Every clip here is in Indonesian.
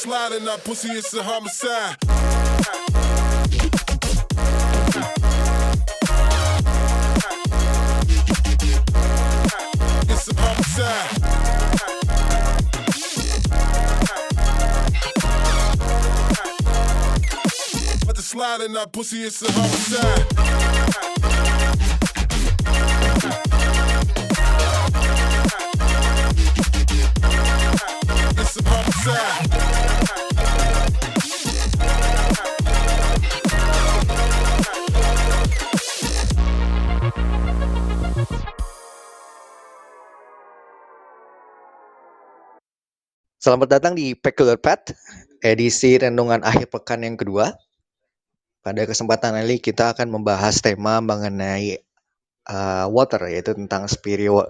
sliding that pussy, it's a homicide. It's a homicide. But the sliding that pussy, it's a homicide. It's a homicide. Selamat datang di Peculiar Path, edisi renungan akhir pekan yang kedua. Pada kesempatan ini kita akan membahas tema mengenai water, yaitu tentang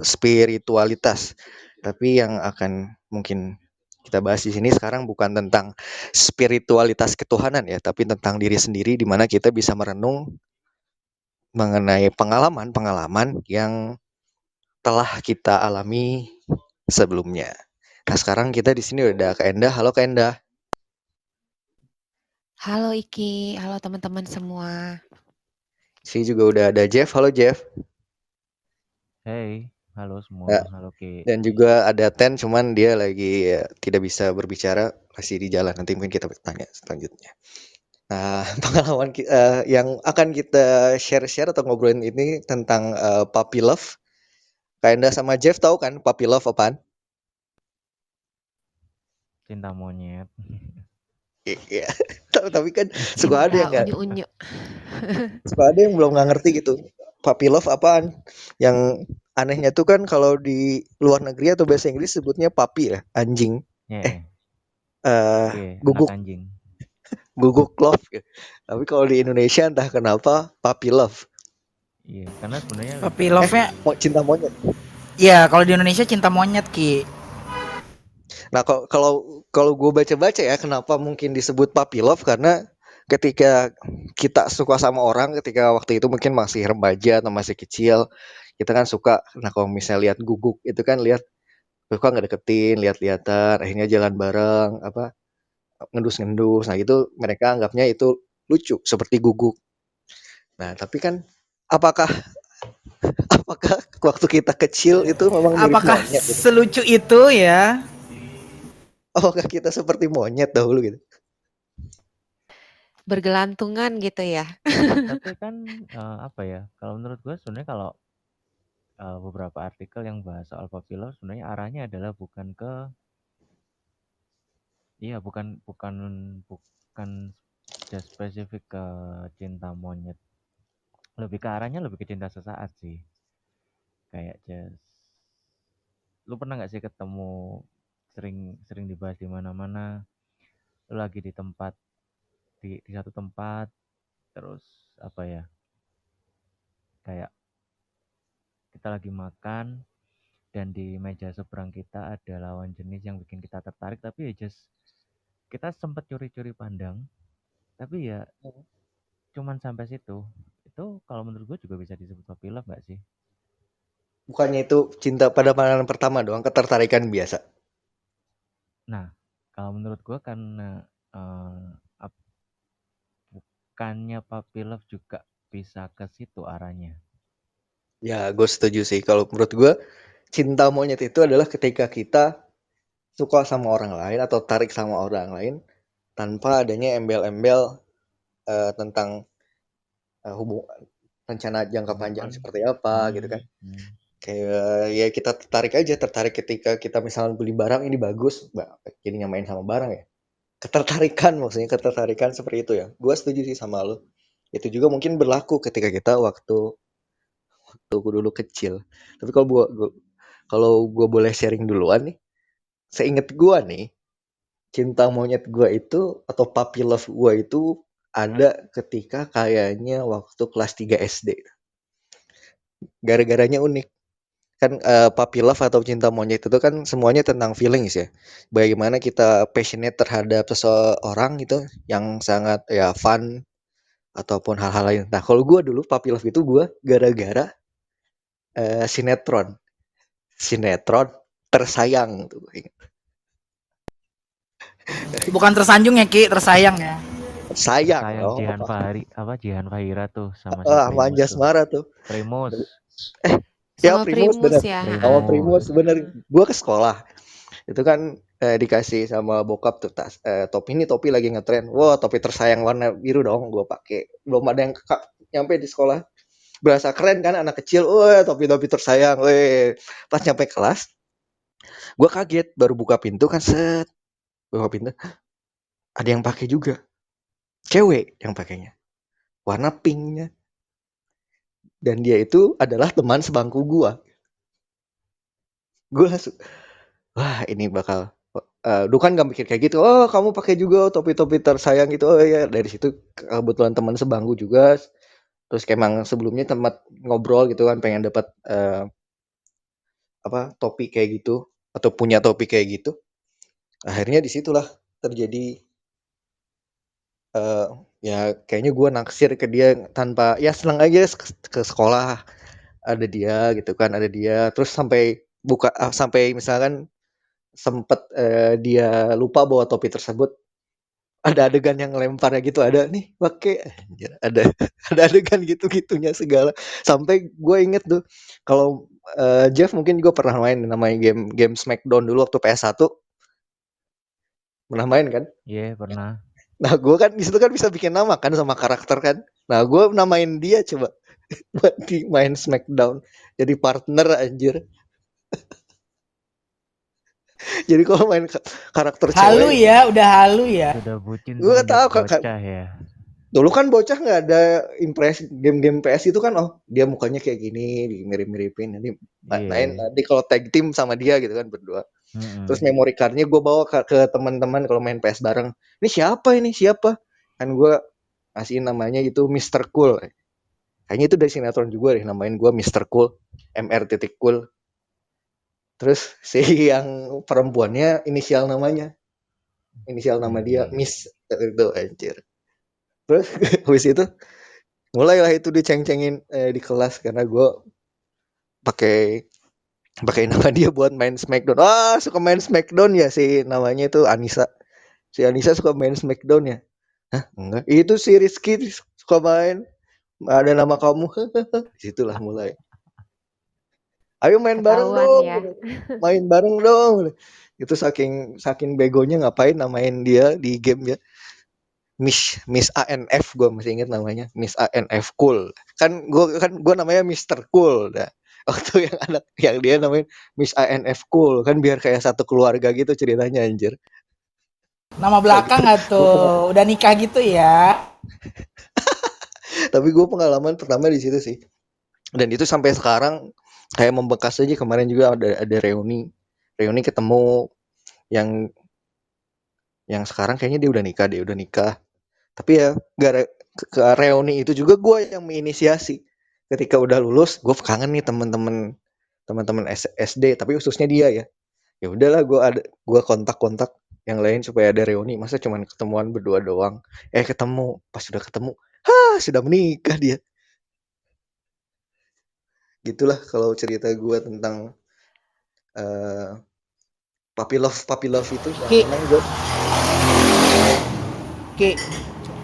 spiritualitas. Tapi yang akan mungkin kita bahas di sini sekarang bukan tentang spiritualitas ketuhanan ya, tapi tentang diri sendiri, di mana kita bisa merenung mengenai pengalaman-pengalaman yang telah kita alami sebelumnya. Nah, sekarang kita di sini udah Kak Endah. Halo Kak Endah. Halo Iki, halo teman-teman semua. Sini juga udah ada Jeff. Halo Jeff. Hey, halo semua, Ya, halo Ki. dan juga ada Ten, cuman dia lagi tidak bisa berbicara, masih di jalan. Nanti mungkin kita bertanya selanjutnya. Nah, pengalaman yang akan kita share-share atau ngobrolin ini tentang puppy love. Kak Endah sama Jeff tahu kan puppy love apaan? Cinta monyet. Iya. Tapi kan suka ada yang Cinta nggak, unyu-unyu. suka ada yang belum nggak ngerti gitu. Puppy love apaan? Yang anehnya tuh kan kalau di luar negeri atau bahasa Inggris sebutnya puppy ya, anjing. Yeah. Oke, Guguk anak anjing. guguk love ya. Tapi kalau di Indonesia entah kenapa puppy love. Iya, karena sebenarnya Puppy love-nya Cinta monyet. iya, kalau di Indonesia cinta monyet, Ki. Nah, kalau gue baca-baca ya, kenapa mungkin disebut puppy love, karena ketika kita suka sama orang, ketika waktu itu mungkin masih remaja atau masih kecil, kita kan suka. Nah, kalau misalnya lihat guguk itu kan lihat suka nggak deketin, lihat-lihatan, akhirnya jalan bareng, ngendus-ngendus. Nah, itu mereka anggapnya itu lucu seperti guguk. Nah, tapi kan apakah waktu kita kecil itu memang mirip Apakah monyet gitu? selucu itu ya? Apakah kita seperti monyet dahulu gitu? Bergelantungan gitu ya. tapi kan apa ya? Kalau menurut gue sebenarnya kalau beberapa artikel yang bahas soal puppy love sebenarnya arahnya adalah bukan just spesifik ke cinta monyet. Lebih ke arahnya lebih ke cinta sesaat sih. Kayak just lu pernah nggak sih ketemu sering dibahas di mana-mana, lu lagi di tempat di satu tempat, terus apa ya, kayak kita lagi makan dan di meja seberang kita ada lawan jenis yang bikin kita tertarik, tapi ya just kita sempat curi-curi pandang, tapi ya cuman sampai situ. Itu kalau menurut gue juga bisa disebut puppy love nggak sih? Bukannya itu cinta pada pandangan pertama doang, ketertarikan biasa. Nah, kalau menurut gue karena bukannya puppy love juga bisa ke situ arahnya. Ya, gue setuju sih. Kalau menurut gue, cinta monyet itu adalah ketika kita suka sama orang lain atau tarik sama orang lain tanpa adanya embel-embel tentang hubungan, rencana jangka panjang seperti apa gitu kan. Kayak ya kita tertarik ketika kita misalnya beli barang ini bagus, jadi main sama barang ya. Ketertarikan seperti itu ya. Gue setuju sih sama lo. Itu juga mungkin berlaku ketika kita waktu gue dulu kecil. Tapi kalau gue boleh sharing duluan nih, seinget gue nih, cinta monyet gue itu atau puppy love gue itu ada ketika kayaknya waktu kelas 3 SD. Gara-garanya unik. Kan puppy love atau cinta monyet itu kan semuanya tentang feelings ya. Bagaimana kita passionate terhadap seseorang gitu yang sangat ya fun ataupun hal-hal lain. Nah, kalau gue dulu puppy love itu gue gara-gara sinetron tersayang tuh. Bukan tersanjung ya Ki, tersayang ya. Sayang Sayang dong. Jihan Fahira tuh sama si Primus Manja tuh. Asmara tuh. Primus. Ya Sama Primus Primus bener. ya. Sama Primus. Primus bener. Gue ke sekolah. Itu kan dikasih sama bokap tuh topi lagi ngetren. Wah, topi tersayang warna biru dong gue pakai. Belum ada yang nyampe di sekolah. Berasa keren kan anak kecil. Wah, topi tersayang. Weh. Pas nyampe kelas, gue kaget baru buka pintu kan set. Buka pintu. Ada yang pakai juga. Cewek yang pakainya. Warna pinknya. Dan dia itu adalah teman sebangku gue. Gue langsung, wah ini bakal dulu kan gak mikir kayak gitu. Oh kamu pakai juga topi-topi tersayang gitu. Oh iya, dari situ kebetulan teman sebangku juga. Terus kayak emang sebelumnya tempat ngobrol gitu kan, pengen dapat topi kayak gitu atau punya topi kayak gitu. Akhirnya disitulah terjadi ya kayaknya gue naksir ke dia tanpa ya senang aja ke sekolah ada dia gitu kan, ada dia terus sampai sampai misalkan sempet dia lupa bawa topi tersebut, ada adegan yang lemparnya gitu, ada nih pakai anjir, ada ada adegan gitu-gitunya segala. Sampai gue inget tuh kalau Jeff mungkin juga pernah main namanya game Smackdown dulu waktu PS1. Pernah main kan? Iya, pernah. Nah, gue kan di situ kan bisa bikin nama kan sama karakter kan. Nah, gue namain dia coba buat di main Smackdown. Jadi partner anjir. Jadi kalau main karakter Halu cewek, ya, udah halu ya. Sudah bucin gue semenjak tahu kan. bocah ya. Dulu kan bocah nggak ada impresi game-game PS itu kan, oh dia mukanya kayak gini, dimirip-miripin. Nanti main Iya. nanti kalau tag team sama dia gitu kan berdua. Terus memory cardnya gue bawa ke teman-teman kalau main PS bareng. Ini siapa ini siapa? Kan gue kasih namanya itu Mr. Cool. Kayaknya itu dari sinetron juga deh, namain gue Mr. Cool, MR titik cool. Terus si yang perempuannya inisial nama dia Miss itu anjir. Terus habis itu mulailah itu diceng-cengin di kelas karena gue pakai nama dia buat main Smackdown. Suka main Smackdown ya, si namanya itu Anissa. Si Anissa suka main Smackdown ya. Hah, enggak. Itu si Rizky suka main. Ada nama kamu. Disitulah mulai. Ayo main bareng Ketahuan dong. ya. Main bareng dong. Itu saking begonya ngapain namain dia di game ya. Miss ANF, gue masih inget namanya, Miss ANF Cool. Kan gue namanya Mr. Cool dah. Waktu yang anak yang dia namanya Miss ANF Cool kan biar kayak satu keluarga gitu ceritanya anjir. Nama belakang nggak tuh? Udah nikah gitu ya? Tapi gue pengalaman pertama di situ sih. Dan itu sampai sekarang kayak membekas aja. Kemarin juga ada reuni ketemu yang sekarang kayaknya dia udah nikah. Tapi ya gara ke reuni itu juga gue yang menginisiasi. Ketika udah lulus, gue kangen nih teman-teman SD, tapi khususnya dia ya. Ya udahlah gue kontak yang lain supaya ada reuni. Masa cuman ketemuan berdua doang. Ketemu, pas sudah ketemu, sudah menikah dia. Gitulah kalau cerita gue tentang puppy love itu. Ki. Ki.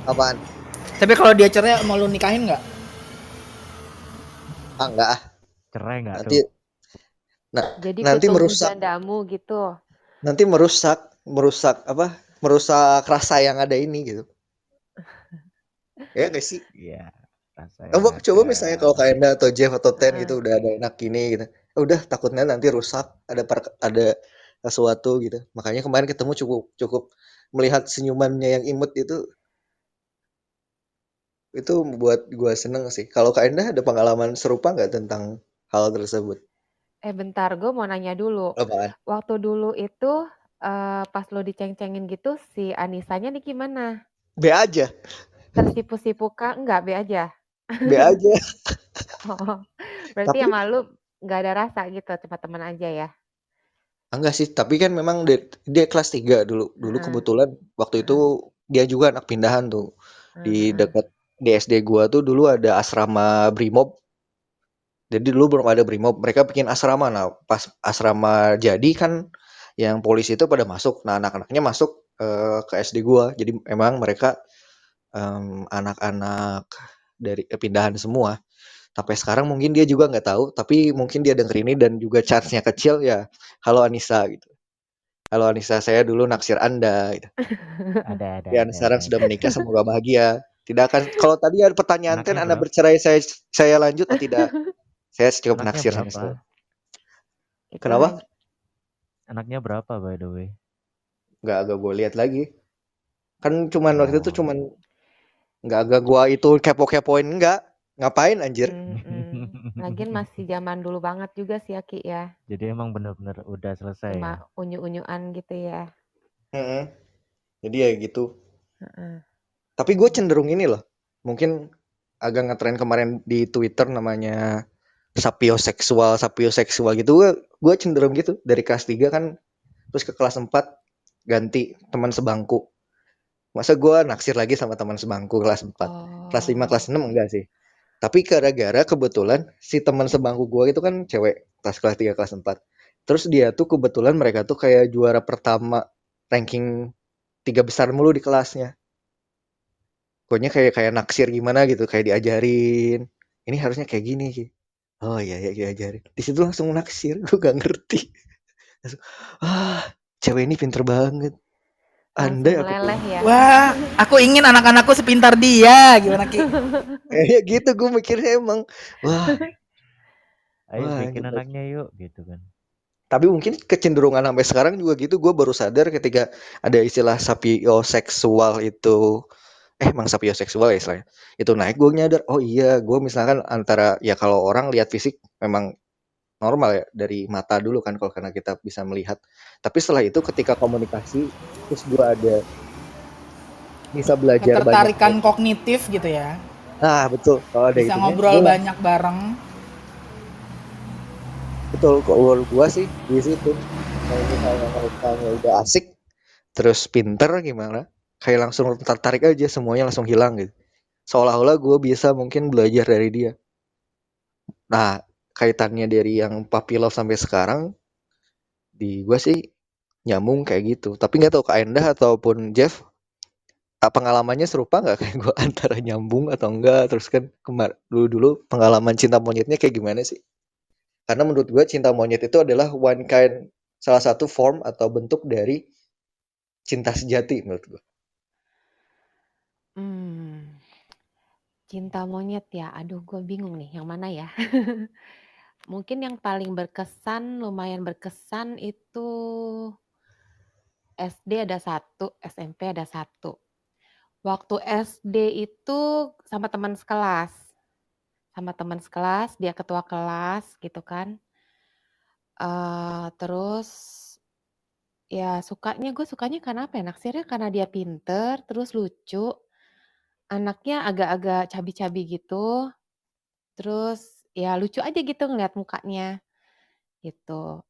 Apaan? Tapi kalau dia cerai mau lu nikahin nggak? Enggak ah. Cerai nggak Nanti tuh? Jadi nanti ku tunggu merusak. jandamu gitu. Nanti merusak rasa yang ada ini gitu. Ya nggak sih? Iya. Rasa yang Coba ada. misalnya kalau kayak Enda atau Jeff atau Ten gitu udah ada enak gini gitu. Udah takutnya nanti rusak, ada sesuatu gitu. Makanya kemarin ketemu cukup melihat senyumannya yang imut itu buat gua seneng sih. Kalau Kak Enda ada pengalaman serupa nggak tentang hal tersebut? Bentar, gue mau nanya dulu. Apaan? Waktu dulu itu pas lo diceng-cengin gitu, si Anisanya nih gimana? B aja, Tersipu-sipu kah? Enggak, be aja. B aja. Oh, berarti Tapi sama lu nggak ada rasa gitu, cuma teman aja ya? enggak sih, tapi kan memang dia kelas 3 dulu. Dulu kebetulan waktu itu dia juga anak pindahan tuh. Di dekat di SD gua tuh dulu ada asrama Brimob. Jadi dulu belum ada Brimob, mereka bikin asrama. Nah, pas asrama jadi kan yang polisi itu pada masuk. Nah, anak-anaknya masuk ke SD gua. Jadi emang mereka anak-anak dari pindahan semua. Sampai sekarang mungkin dia juga nggak tahu, tapi mungkin dia denger ini dan juga chance-nya kecil ya. Halo Anissa gitu. Halo Anissa, saya dulu naksir Anda gitu. Ada Ya, sekarang sudah menikah, semoga bahagia. Tidak akan kalau tadi ada pertanyaan kan Anaknya Anda berapa? bercerai, saya lanjut oh tidak. Saya cukup Anaknya naksir sampai berapa? sekarang. Itu Kenapa? lagi. Anaknya berapa by the way? Nggak gue lihat lagi. Kan cuman waktu itu Oh. cuman nggak gua itu kepo-kepoin enggak. Ngapain anjir? Lagian masih zaman dulu banget juga sih Aki ya. Jadi emang bener-bener udah selesai ya? Cuma unyu-unyuan gitu ya. Heeh. Jadi ya gitu. Heeh. Tapi gue cenderung ini loh. Mungkin agak ngetren kemarin di Twitter namanya sapioseksual gitu. Gue cenderung gitu. Dari kelas 3 kan terus ke kelas 4 ganti teman sebangku. Masa gue naksir lagi sama teman sebangku kelas 4. Kelas 5, kelas 6 enggak sih. Tapi gara-gara kebetulan si teman sebangku gue itu kan cewek kelas 3, kelas 4. Terus dia tuh kebetulan mereka tuh kayak juara pertama ranking 3 besar mulu di kelasnya. Pokoknya kayak naksir gimana gitu, kayak diajarin. Ini harusnya kayak gini. Oh iya ya diajarin. Di situ langsung naksir, gue gak ngerti. Langsung, cewek ini pinter banget. Langsung Andai aku meleleh ya. Wah, aku ingin anak-anakku sepintar dia. Gimana Ki? kayak gitu gue mikirnya emang. Wah, Ayo wah. bikin anaknya yuk gitu kan. Tapi mungkin kecenderungan sampai sekarang juga gitu. Gue baru sadar ketika ada istilah sapioseksual itu. Emang sapioseksual ya istilahnya. Itu naik gue nyadar. Oh iya, gue misalkan antara ya kalau orang lihat fisik memang normal ya dari mata dulu kan kalau karena kita bisa melihat. Tapi setelah itu ketika komunikasi terus gue ada bisa belajar banyak. Ketertarikan kognitif gitu ya. Nah betul kalau ada Bisa itunya ngobrol gue banyak bareng. betul kalau gue sih di situ. Kalau misalnya udah asik terus pinter gimana kayak langsung tertarik aja semuanya langsung hilang gitu. Seolah-olah gue bisa mungkin belajar dari dia. Nah kaitannya dari yang puppy love sampai sekarang di gue sih nyambung kayak gitu. Tapi nggak tahu Kak Endah ataupun Jeff pengalamannya serupa nggak kayak gue antara nyambung atau enggak terus kan dulu pengalaman cinta monyetnya kayak gimana sih? Karena menurut gue cinta monyet itu adalah one kind salah satu form atau bentuk dari cinta sejati menurut gue. Cinta monyet ya. Aduh, gue bingung nih yang mana ya. Mungkin yang paling berkesan, lumayan berkesan itu SD ada 1, SMP ada 1. Waktu SD itu sama teman sekelas. Dia ketua kelas gitu kan. Terus ya gue sukanya karena apa ya? Naksirnya karena dia pinter, terus lucu. Anaknya agak-agak cabi-cabi gitu. Terus ya lucu aja gitu ngeliat mukanya gitu.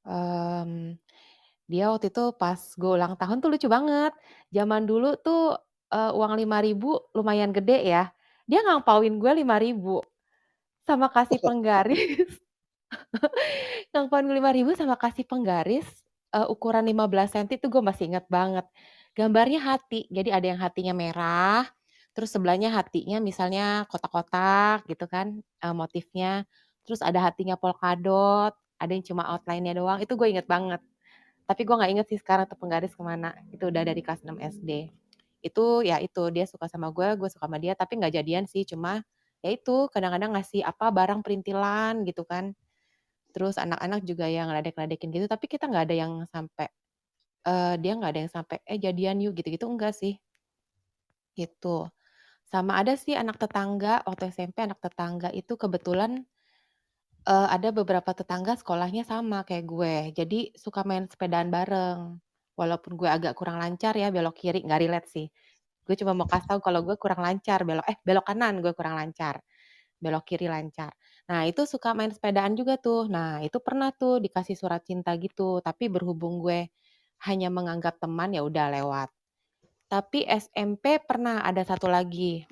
Dia waktu itu pas gue ulang tahun tuh lucu banget. Zaman dulu tuh uang 5.000 lumayan gede ya. Dia ngangpauin gue 5.000 sama kasih penggaris. Ngangpauin gue 5.000 sama kasih penggaris ukuran 15 cm tuh gue masih inget banget. Gambarnya hati. Jadi ada yang hatinya merah, terus sebelahnya hatinya misalnya kotak-kotak gitu kan motifnya. Terus ada hatinya polkadot, ada yang cuma outline-nya doang. Itu gue inget banget. Tapi gue nggak inget sih sekarang tuh penggaris kemana. Itu udah dari kelas 6 SD. Itu ya itu dia suka sama gue suka sama dia. Tapi nggak jadian sih, cuma ya itu kadang-kadang ngasih apa barang perintilan gitu kan. Terus anak-anak juga yang ngeledek-ledekin gitu. Tapi kita nggak ada yang sampai dia nggak ada yang sampai jadian yuk gitu-gitu enggak sih. Gitu. Sama ada sih anak tetangga waktu SMP anak tetangga itu kebetulan ada beberapa tetangga sekolahnya sama kayak gue. Jadi suka main sepedaan bareng. Walaupun gue agak kurang lancar ya belok kiri, nggak relate sih. Gue cuma mau kasih tahu kalau gue kurang lancar belok kanan gue kurang lancar. Belok kiri lancar. Nah, itu suka main sepedaan juga tuh. Nah, itu pernah tuh dikasih surat cinta gitu, tapi berhubung gue hanya menganggap teman ya udah lewat. Tapi SMP pernah ada satu lagi.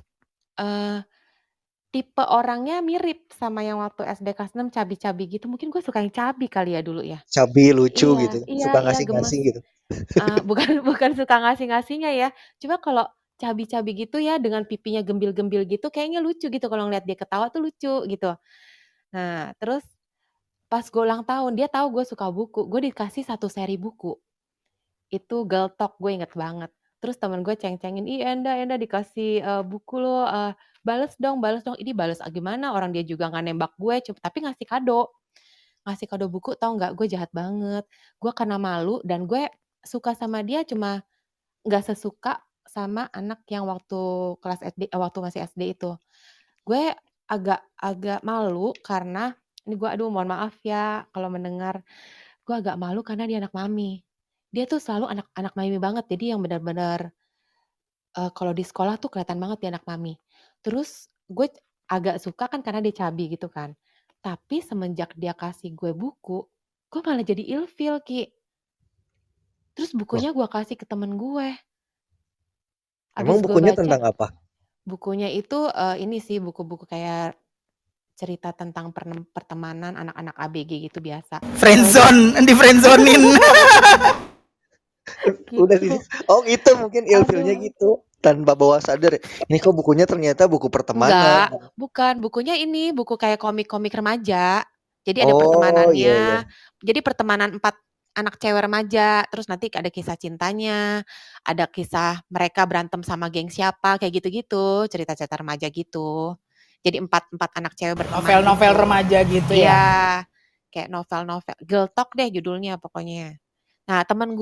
tipe orangnya mirip sama yang waktu SD kelas 6 cabi-cabi gitu, mungkin gue suka yang cabi kali ya dulu ya? Cabi, lucu Iya gitu, iya suka iya, ngasih-ngasih gemes. gitu. Bukan bukan suka ngasih-ngasihnya ya, cuma kalau cabi-cabi gitu ya dengan pipinya gembil-gembil gitu kayaknya lucu gitu kalau ngeliat dia ketawa tuh lucu gitu. Nah terus pas gue ulang tahun dia tahu gue suka buku, gue dikasih 1 seri buku. Itu Girl Talk, gue inget banget. Terus temen gue ceng-cengin, "Ih Enda dikasih, buku lo, bales dong bales dong." Ini bales gimana orang dia juga nggak nembak gue, tapi ngasih kado. Ngasih kado buku tahu nggak, gue jahat banget. Gue karena malu dan gue suka sama dia cuma nggak sesuka sama anak yang waktu kelas SD waktu masih SD itu. Gue agak agak malu karena ini gue aduh mohon maaf ya kalau mendengar, gue agak malu karena dia anak mami. Dia tuh selalu anak mami banget, jadi yang benar-benar, kalau di sekolah tuh kelihatan banget dia anak mami. Terus gue agak suka kan karena dia cabi gitu kan. Tapi semenjak dia kasih gue buku, gue malah jadi ilfil, Ki. Terus Loh, bukunya gue kasih ke temen gue. emang Abis gue bukunya baca, tentang apa? bukunya itu, ini sih buku-buku kayak cerita tentang pertemanan anak-anak ABG gitu biasa. Kalau dia Friendzone, di friendzonin. Udah gitu. oh gitu mungkin ilfilnya Aduh. gitu, tanpa bawa sadar ya, ini kok bukunya ternyata buku pertemanan. Enggak, bukan. Bukunya ini, buku kayak komik-komik remaja. Jadi ada Oh, iya iya. pertemanannya. Jadi pertemanan 4 anak cewek remaja, terus nanti ada kisah cintanya, ada kisah mereka berantem sama geng siapa, kayak gitu-gitu, cerita-cerita remaja gitu. Jadi 4 anak cewek berteman Novel-novel gitu. remaja gitu ya. Iya, kayak novel-novel, Girl Talk deh judulnya pokoknya. Nah temen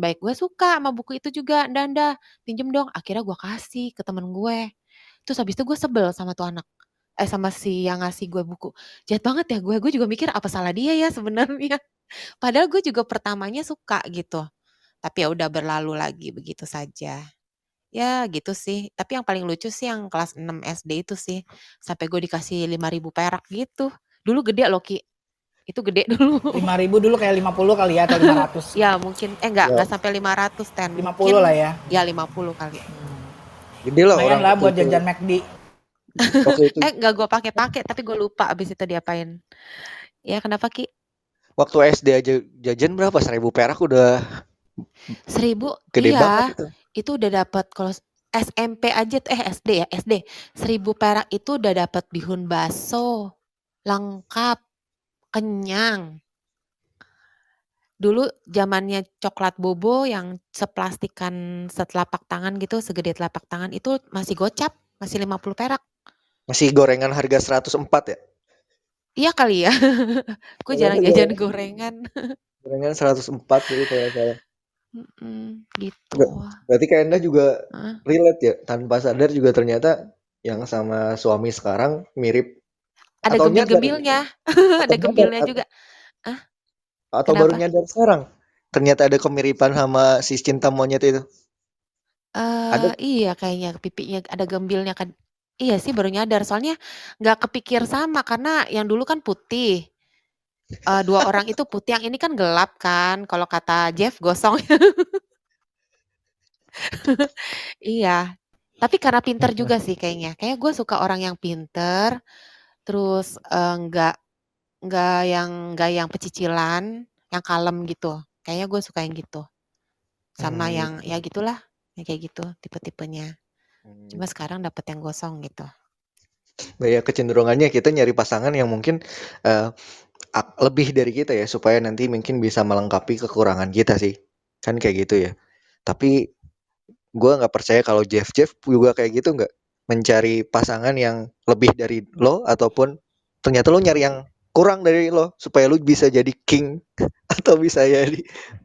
baik gue suka sama buku itu juga, "Nda, pinjem dong." Akhirnya gue kasih ke temen gue. Terus habis itu gue sebel sama tuh anak, sama si yang ngasih gue buku. Jahat banget ya gue juga mikir apa salah dia ya sebenarnya. Padahal gue juga pertamanya suka gitu. Tapi ya udah berlalu lagi begitu saja. Ya gitu sih, tapi yang paling lucu sih yang kelas 6 SD itu sih. Sampai gue dikasih 5.000 perak gitu. Dulu gede loh Ki, itu gede dulu. 5.000 dulu kayak 50 kali ya atau 500. Ya mungkin, Ya, enggak sampai 500 Ten, 50 lah mungkin ya. ya 50 kali. gede lah Lumayan orang lah waktu buat itu. jajan McD. Waktu itu Enggak gue pakai tapi gue lupa abis itu diapain. Ya kenapa Ki? waktu SD aja jajan berapa? 1.000 perak udah 1.000 gede banget iya, itu. itu udah dapat kalau SMP aja SD ya, SD. 1.000 perak itu udah dapat bihun bakso, lengkap, kenyang. Dulu zamannya coklat bobo yang seplastikan setelapak tangan gitu, segede telapak tangan itu masih gocap, masih 50 perak. Masih gorengan harga 104 ya? Iya kali ya, gue Kalau jarang itu jajan gorengan. gorengan 104 dulu kalau nggak salah. Gitu. Berarti Kak Endah juga Heeh. relate ya, tanpa sadar juga ternyata yang sama suami sekarang mirip Ada atau nyadar gembil-gembilnya, atau ada nyadar gembilnya juga. Ah, atau baru kenapa? nyadar sekarang ternyata ada kemiripan sama si cinta monyet itu. Ada Iya kayaknya pipinya ada gembilnya kan. Iya sih baru nyadar, soalnya nggak kepikir sama karena yang dulu kan putih, 2 orang itu putih, yang ini kan gelap kan, kalau kata Jeff gosong. Iya, tapi karena pinter juga sih kayaknya, kayaknya gue suka orang yang pinter, terus, nggak yang pecicilan, yang kalem gitu, kayaknya gue suka yang gitu. Sama yang ya gitulah, yang kayak gitu tipe-tipenya. Cuma sekarang dapet yang gosong gitu. ya kecenderungannya kita nyari pasangan yang mungkin lebih dari kita ya supaya nanti mungkin bisa melengkapi kekurangan kita sih. Kan kayak gitu ya. Tapi gue nggak percaya kalau Jeff juga kayak gitu nggak mencari pasangan yang lebih dari lo ataupun ternyata lo nyari yang kurang dari lo supaya lo bisa jadi king atau bisa jadi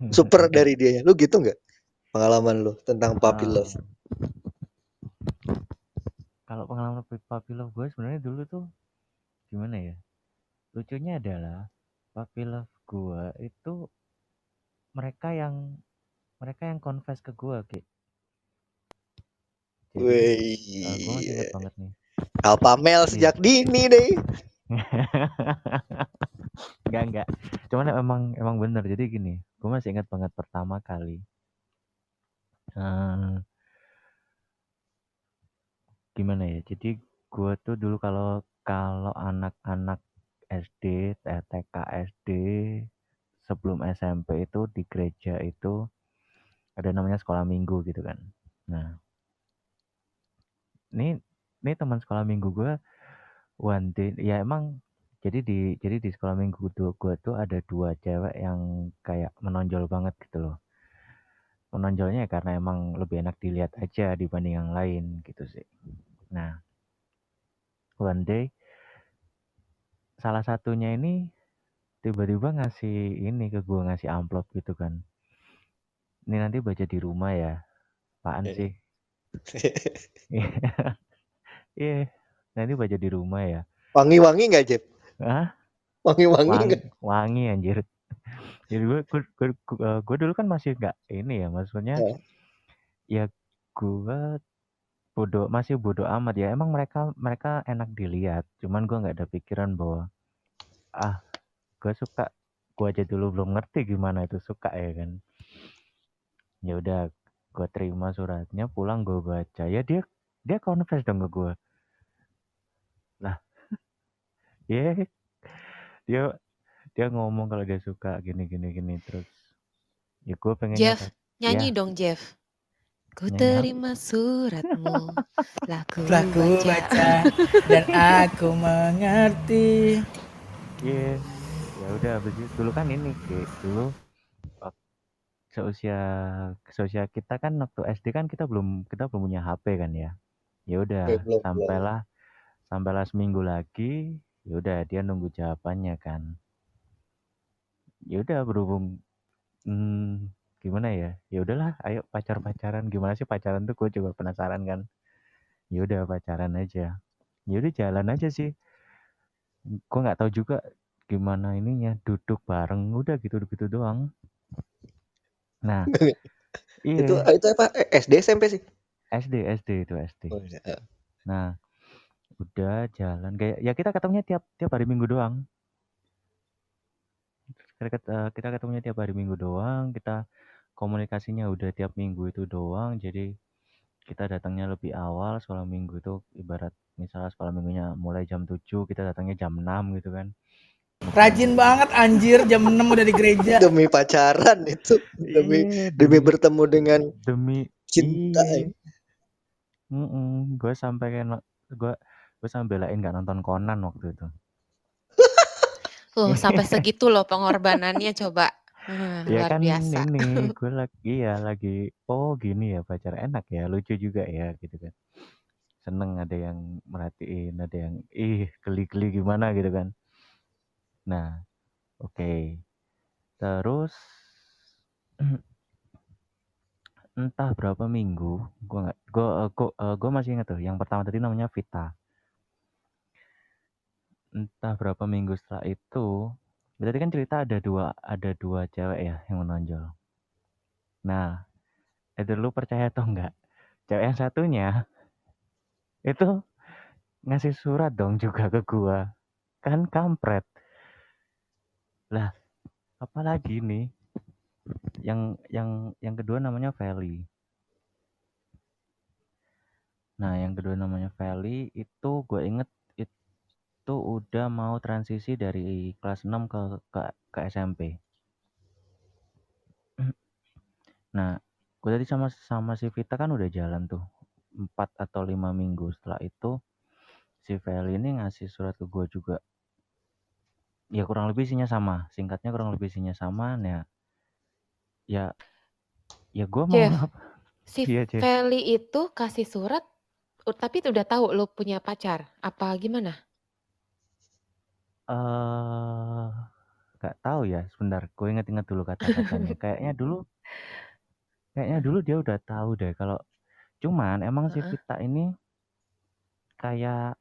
super dari dia. Lo gitu nggak pengalaman lo tentang puppy love? Kalau pengalaman puppy love gue sebenarnya dulu tuh gimana ya? Lucunya adalah puppy love gue itu mereka yang confess ke gue, Ki. Jadi gue masih ingat Wih, banget nih. alpha male sejak dini deh. Enggak. Cuman emang bener. Jadi gini, gue masih ingat banget pertama kali. Gimana ya? Jadi Gue tuh dulu kalau kalau anak-anak SD, TK SD sebelum SMP itu di gereja itu ada namanya sekolah minggu gitu kan. Nah, ini teman sekolah minggu gue one day ya emang jadi di sekolah minggu gue tuh ada dua cewek yang kayak menonjol banget gitu loh. Menonjolnya ya karena emang lebih enak dilihat aja dibanding yang lain gitu sih. Nah, one day salah satunya ini tiba-tiba ngasih ini ke gue, ngasih amplop gitu kan. Ini nanti baca di rumah ya. Apaan sih? Iya, nanti baca di rumah ya. Wangi-wangi nggak, Jep? Hah? Wangi-wangi nggak? Wangi anjir. Jadi gue dulu kan masih nggak ini ya, maksudnya Ya. ya gue masih bodoh amat ya. Emang mereka mereka enak dilihat, cuman gue nggak ada pikiran bahwa ah gue suka. Gue aja dulu belum ngerti gimana itu suka ya kan. Ya udah, gue terima suratnya, pulang gue baca ya dia confess dong ke gue. Lah, ya dia dia ngomong kalau dia suka gini terus ya gue pengennya Jeff, ya nyanyi dong Jeff. Ku nyanyi apa? terima suratmu, laku Setelah ku baca dan aku mengerti. Iya, ya udah habis itu dulu kan ini dulu wak- seusia seusia kita kan waktu SD kan kita belum punya HP kan ya. Ya udah Belum. sampailah seminggu lagi, ya udah dia nunggu jawabannya kan. Ya udah berhubung gimana ya? Ya udahlah, ayo pacaran. Gimana sih pacaran tuh gue juga penasaran kan. Ya udah pacaran aja. Ya udah jalan aja sih. Gue nggak tahu juga gimana ininya, duduk bareng udah gitu doang. Nah, Itu iya, itu apa? SD SMP sih? SD itu SD. Oh, iya. Nah, udah jalan kayak ya kita ketemunya tiap tiap hari Minggu doang. Kita ketemunya tiap hari Minggu doang, kita komunikasinya udah tiap minggu itu doang. Jadi kita datangnya lebih awal sekolah minggu itu ibarat misalnya sekolah minggunya mulai jam 7, kita datangnya jam 6 gitu kan. Rajin banget anjir, jam 6 udah di gereja. Demi pacaran itu, Iya, demi bertemu dengan demi cinta. iya. Gue sampai kayak gue sampai belain nggak nonton Conan waktu itu. Sampai segitu loh pengorbanannya coba. Ya Luar kan biasa. ini gue lagi oh gini ya pacar enak ya, lucu juga ya gitu kan. Seneng ada yang merhatiin, ada yang geli-geli gimana gitu kan. Nah, oke. Terus entah berapa minggu, gue nggak, gue masih ingat tuh. Yang pertama tadi namanya Vita. Entah berapa minggu setelah itu, berarti kan cerita ada dua cewek ya yang menonjol. Nah, itu lu percaya atau enggak? Cewek yang satunya itu ngasih surat dong juga ke gua. Kan kampret. Lah, apalagi nih? Yang kedua namanya Feli. Nah, yang kedua namanya Feli itu gue inget itu udah mau transisi dari kelas 6 ke SMP. Nah, gue tadi sama si Vita kan udah jalan tuh 4 atau 5 minggu. Setelah itu si Feli ini ngasih surat ke gue juga. Ya kurang lebih isinya sama. Singkatnya kurang lebih isinya sama. Nah, ya gue mau Jeff, apa? si Iya, Cek. Feli itu kasih surat, tapi udah tahu lo punya pacar. Apa gimana? Gak tahu ya. Sebentar, gue inget-inget dulu kata-katanya. Kayaknya dulu dia udah tahu deh kalau cuman emang si Vita ini kayak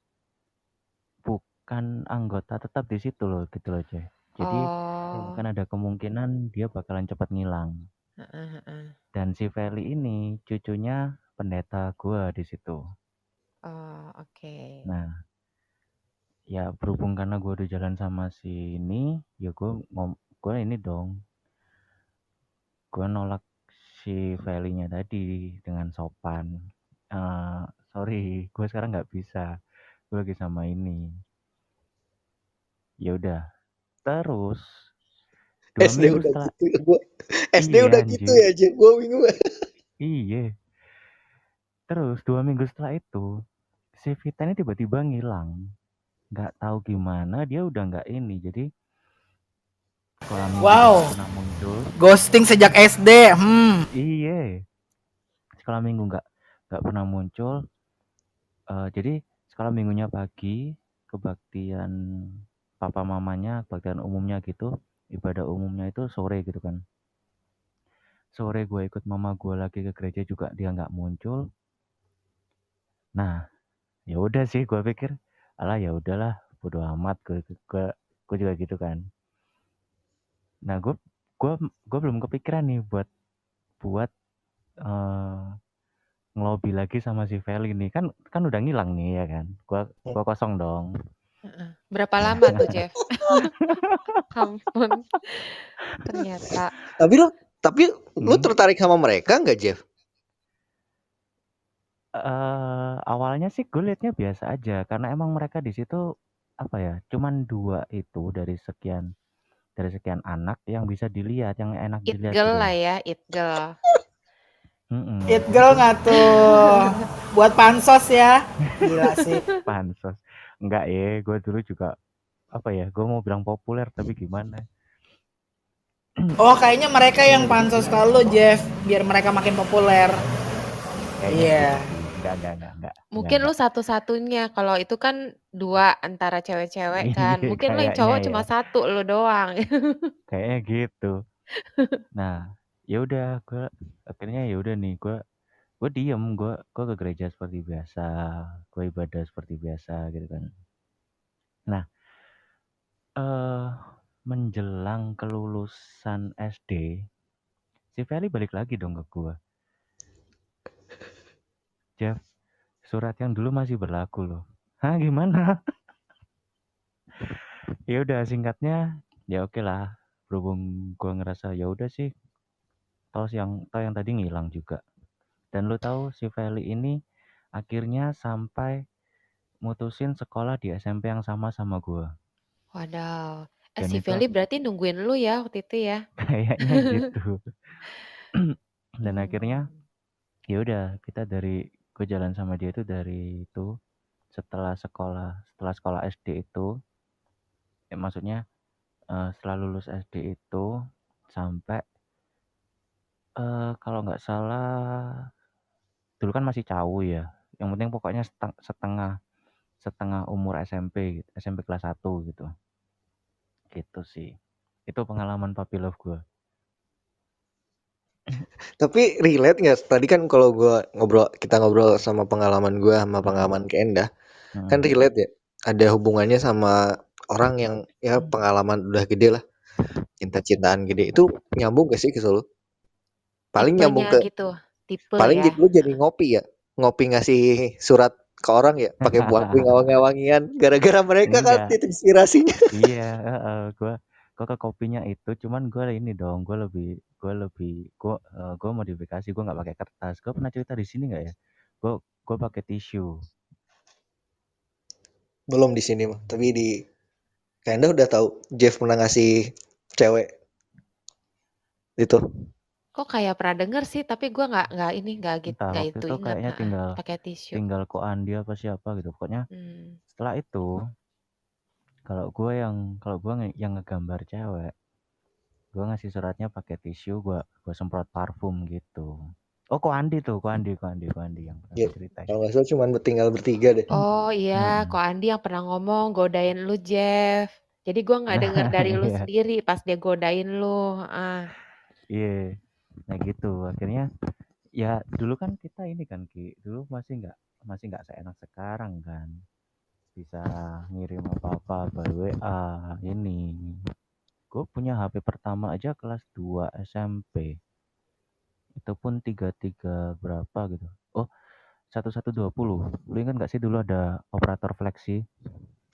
bukan anggota tetap di situ loh gitu loh, Cek. Jadi Oh, akan ada kemungkinan dia bakalan cepat ngilang. Dan si Feli ini cucunya pendeta gue di situ. oh, oke. Nah, ya berhubung karena gue udah jalan sama si ini, ya gue ini dong, gue nolak si Feli-nya tadi dengan sopan. Sorry, gue sekarang nggak bisa. gue lagi sama ini. Ya udah, terus 2 SD minggu udah setelah gitu ya gua. SD iya udah gitu anjir, ya, Jeff. Gua bingung. iya. Terus 2 minggu setelah itu, si Vita ini tiba-tiba ngilang. Nggak tahu gimana, dia udah nggak ini. Jadi sekolah minggu tuh Wow, nggak pernah muncul. ghosting sejak SD. Iya, sekolah minggu nggak pernah muncul. Jadi sekolah minggunya pagi, kebaktian papa mamanya, kebaktian umumnya gitu, ibadah umumnya itu sore gitu kan. Sore gue ikut mama gue lagi ke gereja juga dia nggak muncul. Nah, ya udah sih gue pikir, alah ya udahlah, bodo amat gue juga gitu kan. Nah, gue belum kepikiran nih buat eh, ngelobi lagi sama si Feli nih. Kan udah ngilang nih ya kan. Gua kosong dong. Heeh. Berapa lama tuh, Jeff? Ampun, ternyata. Tapi lu Hmm. tertarik sama mereka nggak, Jeff? Awalnya sih gue liatnya biasa aja karena emang mereka di situ apa ya, cuman 2 itu dari sekian anak yang bisa dilihat, yang enak It dilihat girl gitu lah loh. ya, it girl. It Jadi girl tuh nggak tuh? Buat pansos ya. Gila sih. pansos. Enggak ya, gue dulu juga apa ya, gue mau bilang populer tapi gimana. Oh, kayaknya mereka yang Jadi pansos kalau Jeff, biar mereka makin populer. kayaknya Iya. gitu sih. Enggak. Mungkin lu Enggak. satu-satunya, kalau itu kan 2 antara cewek-cewek kan. Iya, Mungkin lu yang kayaknya cowok ya. cuma 1, lu doang. Kayaknya gitu. Nah, ya udah gue akhirnya ya udah nih gue diem, gue ke gereja seperti biasa, gue ibadah seperti biasa gitu kan. Nah, menjelang kelulusan SD, si Feli balik lagi dong ke gue. Jeff, surat yang dulu masih berlaku loh. Hah, gimana? Ya udah singkatnya, ya oke lah. Berhubung gue ngerasa ya udah sih, toh yang tadi ngilang juga. Dan lu tahu si Feli ini akhirnya sampai mutusin sekolah di SMP yang sama gue. Wadaw. Dan Si itu Feli berarti nungguin lu ya waktu itu ya? kayaknya gitu. Dan akhirnya ya udah gue jalan sama dia itu dari itu setelah sekolah SD itu, maksudnya setelah lulus SD itu sampai kalau nggak salah dulu kan masih cawu ya. Yang penting pokoknya setengah umur SMP gitu, SMP kelas 1 gitu. Gitu sih. Itu pengalaman puppy love gue. Tapi relate nggak? Tadi kan kalau kita ngobrol sama pengalaman gue sama pengalaman ke Endah, kan relate ya. Ada hubungannya sama orang yang ya pengalaman udah gede lah, cinta-cintaan gede. Itu nyambung gak sih ke lu? Paling nyambung Tipenya ke gitu, tipe paling ya? lu jadi ngopi ya, ngopi ngasih surat ke orang ya, pakai bunga wangi-wangian. Gara-gara mereka kan Enggak. titik inspirasinya. Iya, gue ke kopinya itu cuman gue ini dong, gue modifikasi, gue nggak pakai kertas. Gue pernah cerita di sini nggak ya? Gue pakai tisu. Belum di sini mah, tapi di Kayaknya udah tahu Jeff pernah ngasih cewek itu. Kok kayak pernah denger sih, tapi gue nggak Entah waktu itu itu ingat. kayaknya Pakai tisu. tinggal Ko Andi apa siapa gitu. Pokoknya setelah itu kalau gue yang ngegambar cewek, gue ngasih suratnya pakai tisu, gue semprot parfum gitu. Oh, Ko Andi yang pernah Ya, gue ceritain. kalau nggak salah cuma tinggal bertiga deh. Oh iya, Ko Andi yang pernah ngomong godain lu, Jeff. Jadi gue nggak denger dari lu Iya. sendiri pas dia godain lu. Iya, nah gitu. Akhirnya ya dulu kan kita ini kan Ki, dulu masih nggak seenak sekarang kan. Bisa ngirim apa-apa by WA ini. Gue punya HP pertama aja kelas 2 SMP. Itu pun 33 berapa gitu. Oh, 1120. Lu ingat nggak sih dulu ada operator Flexi?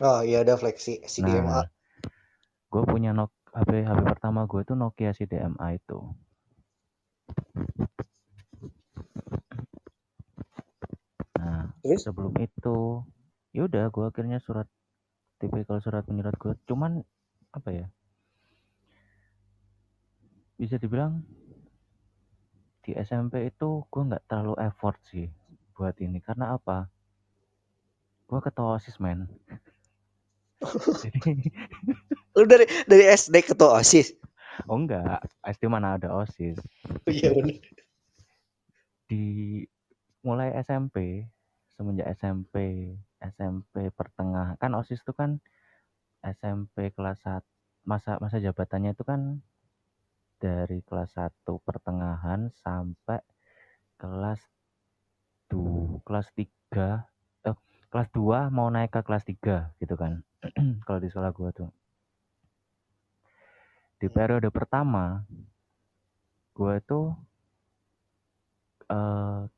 Oh iya, ada Flexi CDMA. Nah, gue punya HP pertama gue itu Nokia CDMA itu. Nah, Terus sebelum itu Ya udah, gue akhirnya tipikal surat menyurat gue. Cuman apa ya? Bisa dibilang di SMP itu gue nggak terlalu effort sih buat ini. Karena apa? Gue ketua OSIS, men. Jadi, Lu dari SD ketua OSIS. oh enggak, SD mana ada OSIS. Oh iya bener. Di mulai SMP, semenjak SMP pertengahan, kan OSIS itu kan SMP kelas 1, masa jabatannya itu kan dari kelas 1 pertengahan sampai kelas kelas 3, kelas 2 mau naik ke kelas 3 gitu kan. Kalau di sekolah gua tuh. Di periode pertama, gua tuh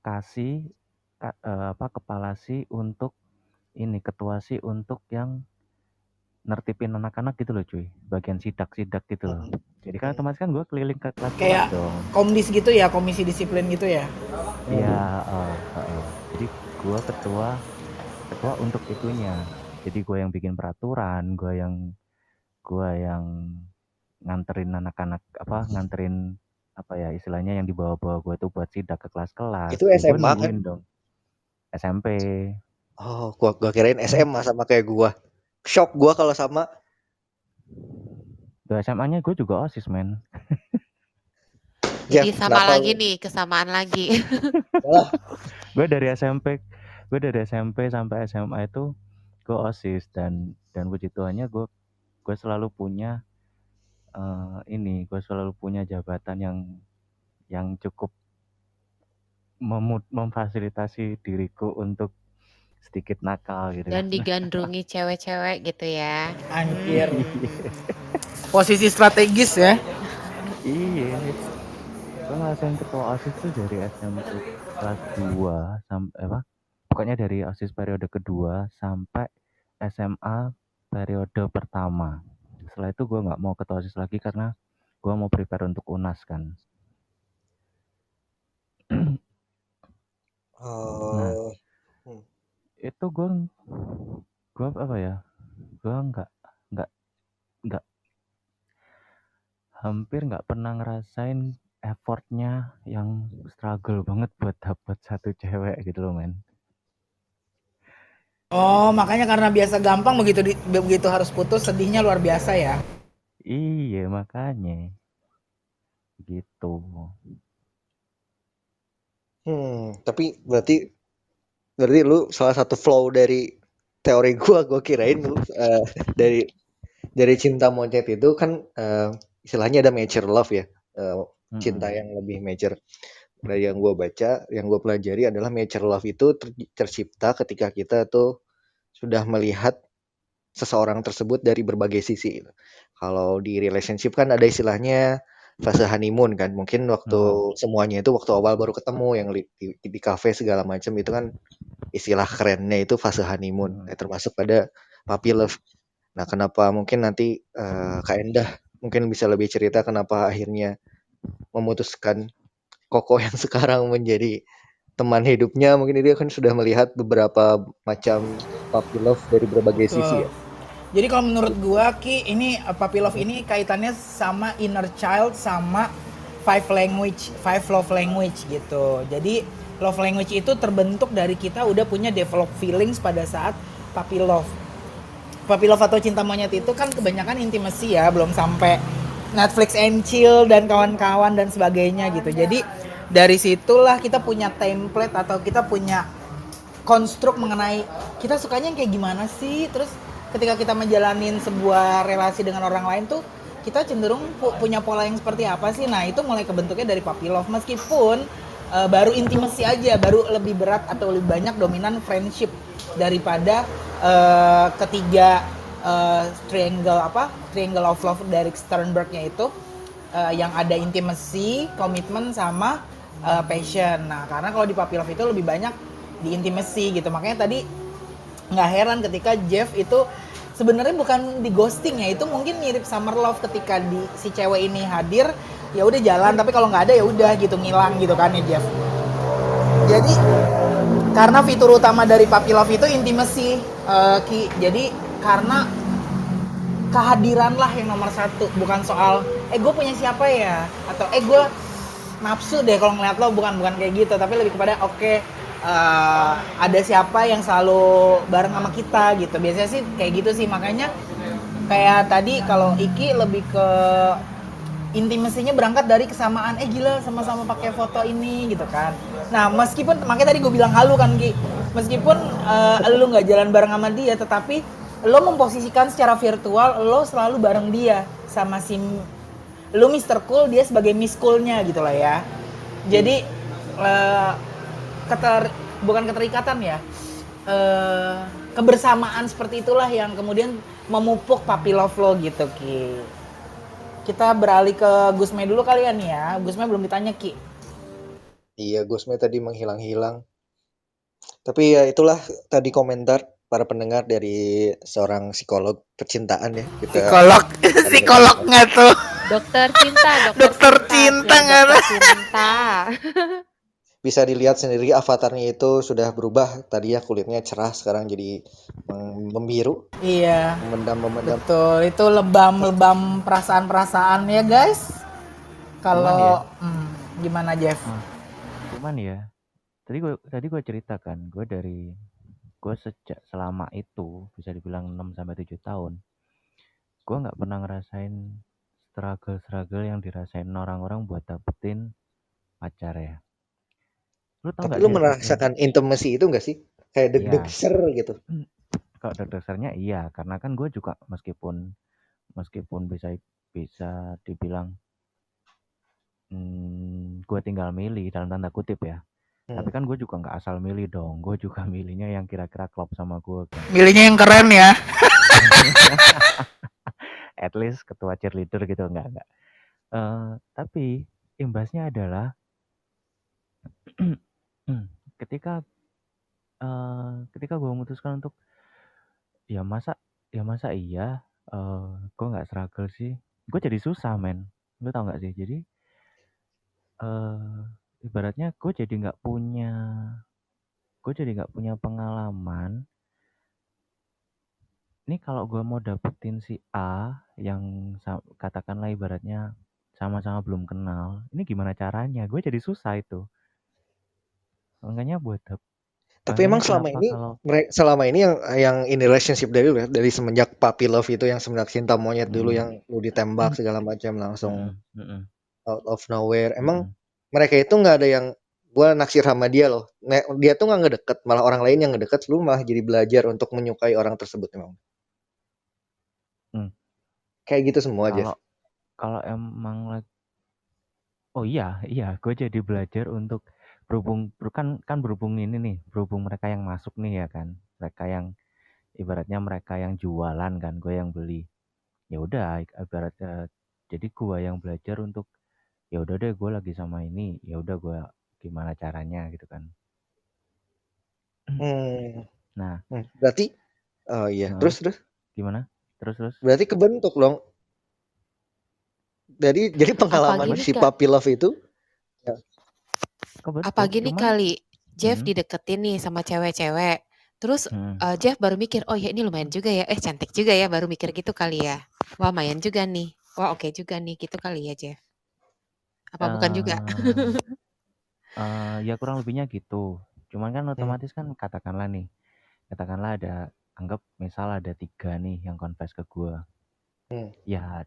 kasih kepala sih untuk ini, ketua sih untuk yang nertipin anak-anak gitu loh cuy, bagian sidak gitu loh. Jadi kan otomatis kan gue keliling ke kelas-kelas Kayak dong. komdis gitu ya, komisi disiplin gitu ya. Iya, jadi gue ketua untuk itunya. Jadi gue yang bikin peraturan, gue yang nganterin anak-anak, nganterin apa ya istilahnya yang dibawa-bawa gue tuh buat sidak ke kelas-kelas. Itu Ya gue SMA kan? nungguin dong. SMP. Oh, gua kirain SMA sama kayak gua. Shock gua kalau sama. Di SMA-nya gue juga OSIS, men. Jadi Jeff, sama kenapa lagi lu? nih, kesamaan lagi. Wah, Gue dari SMP sampai SMA itu gue OSIS, dan puji Tuhannya gue selalu punya gue selalu punya jabatan yang cukup memfasilitasi diriku untuk sedikit nakal gitu kan. Dan digandrungi cewek-cewek gitu ya. Anjir. Posisi strategis ya. Iya. Gue ngerasain ketua OSIS tuh dari SMP kelas 2 sampai pokoknya dari OSIS periode kedua sampai SMA periode pertama. Setelah itu gue nggak mau ketua OSIS lagi karena gue mau prepare untuk UNAS kan. Nah, itu gue apa ya? Gue hampir nggak pernah ngerasain effortnya yang struggle banget buat dapet satu cewek gitu loh, men. Oh, makanya karena biasa gampang begitu harus putus sedihnya luar biasa ya. Iya, makanya gitu. Tapi berarti lu salah satu flow dari teori gua kirain lu dari cinta monyet itu kan istilahnya ada mature love ya. Cinta yang lebih mature. Dari yang gua baca, yang gua pelajari adalah mature love itu tercipta ketika kita tuh sudah melihat seseorang tersebut dari berbagai sisi. Kalau di relationship kan ada istilahnya fase honeymoon kan, mungkin waktu semuanya itu waktu awal baru ketemu yang di kafe segala macam itu kan istilah kerennya itu fase honeymoon, termasuk pada puppy love. Nah, kenapa mungkin nanti Kak Endah mungkin bisa lebih cerita kenapa akhirnya memutuskan Koko yang sekarang menjadi teman hidupnya, mungkin dia kan sudah melihat beberapa macam puppy love dari berbagai sisi ya. Jadi kalau menurut gua Ki, ini puppy love ini kaitannya sama inner child sama five love language gitu. Jadi love language itu terbentuk dari kita udah punya develop feelings pada saat puppy love. Puppy love atau cinta monyet itu kan kebanyakan intimacy ya, belum sampai Netflix and chill dan kawan-kawan dan sebagainya gitu. Jadi dari situlah kita punya template atau kita punya konstruk mengenai kita sukanya yang kayak gimana sih. Terus ketika kita menjalanin sebuah relasi dengan orang lain tuh kita cenderung punya pola yang seperti apa sih. Nah itu mulai kebentuknya dari puppy love, meskipun baru intimacy aja, baru lebih berat atau lebih banyak dominan friendship daripada ketiga triangle of love dari Sternberg-nya itu yang ada intimacy, komitmen sama passion. Nah karena kalau di puppy love itu lebih banyak di intimacy gitu, makanya tadi nggak heran ketika Jeff itu sebenarnya bukan di ghosting ya, itu mungkin mirip summer love ketika si cewek ini hadir ya udah jalan, tapi kalau nggak ada ya udah gitu ngilang gitu kan ya Jeff. Jadi Karena fitur utama dari puppy love itu intimacy, Ki. Jadi karena kehadiran lah yang nomor satu, bukan soal gue punya siapa ya, atau gue nafsu deh kalau ngeliat lo, bukan kayak gitu, tapi lebih kepada ada siapa yang selalu bareng sama kita gitu. Biasanya sih kayak gitu sih, makanya kayak tadi kalau Iki lebih ke intimasinya berangkat dari kesamaan, gila sama-sama pakai foto ini gitu kan. Nah meskipun, makanya tadi gue bilang halu kan Ki, meskipun lu nggak jalan bareng sama dia, tetapi lo memposisikan secara virtual lo selalu bareng dia, sama si lu Mr. Cool, dia sebagai Miss Cool-nya gitu lah ya. Jadi bukan keterikatan ya, kebersamaan seperti itulah yang kemudian memupuk puppy love lo gitu Ki. Kita beralih ke Gusme dulu kalian ya. Gusme belum ditanya Ki. Iya, Gusme tadi menghilang-hilang. Tapi ya itulah tadi komentar para pendengar dari seorang psikolog percintaan ya. Psikolognya tuh. Dokter cinta, Dokter cinta nggak ada. dokter cinta. Bisa dilihat sendiri avatarnya itu sudah berubah. Tadinya kulitnya cerah, sekarang jadi membiru, Iya. memendam. Betul, itu lebam perasaan-perasaan ya guys. Kalau gimana Jeff? Cuman ya, tadi gue ceritakan, gue sejak selama itu bisa dibilang 6-7 tahun, gue nggak pernah ngerasain struggle yang dirasain orang-orang buat dapetin pacar ya. Lu tau Tapi nggak lu sih merasakan intimacy itu nggak sih? Kayak deg-deg Iya. ser gitu. Kalau dasarnya iya, karena kan gue juga meskipun bisa dibilang gue tinggal milih dalam tanda kutip ya. Tapi kan gue juga nggak asal milih dong. Gue juga milihnya yang kira-kira klop sama gue kan. Milihnya yang keren ya. At least ketua cheerleader gitu, enggak. Tapi imbasnya adalah ketika gue memutuskan untuk ya masa iya gue nggak struggle sih, gue jadi susah men. Lu tau nggak sih, jadi ibaratnya gue jadi nggak punya pengalaman. Ini kalau gue mau dapetin si A yang katakanlah ibaratnya sama-sama belum kenal, ini gimana caranya? Gue jadi susah itu. Makanya Tapi emang selama ini yang in relationship dari semenjak puppy love itu, yang semenjak cinta monyet dulu yang lu ditembak segala macam langsung out of nowhere, emang mereka itu nggak ada yang gua naksir sama dia loh. Dia tuh nggak ngedeket, malah orang lain yang ngedeket, lu malah jadi belajar untuk menyukai orang tersebut emang. Kayak gitu semua aja. Kalau emang oh iya, gue jadi belajar untuk berhubung ini nih, berhubung mereka yang masuk nih ya kan, mereka yang ibaratnya mereka yang jualan kan, gue yang beli. Ya udah, ibaratnya jadi gue yang belajar untuk ya udah deh, gue lagi sama ini, ya udah gue gimana caranya gitu kan. Nah, berarti iya, terus gimana? Terus berarti kebentuk dong. Jadi pengalaman si puppy love itu apa gini kali, Jeff dideketin nih sama cewek-cewek, terus Jeff baru mikir, oh ya ini lumayan juga ya, cantik juga ya, baru mikir gitu kali ya. Wah lumayan juga nih, wah oke juga nih, gitu kali ya Jeff. Apa bukan juga? Ya kurang lebihnya gitu. Cuman kan otomatis kan katakanlah ada, anggap misal ada 3 nih yang confess ke gue. Ya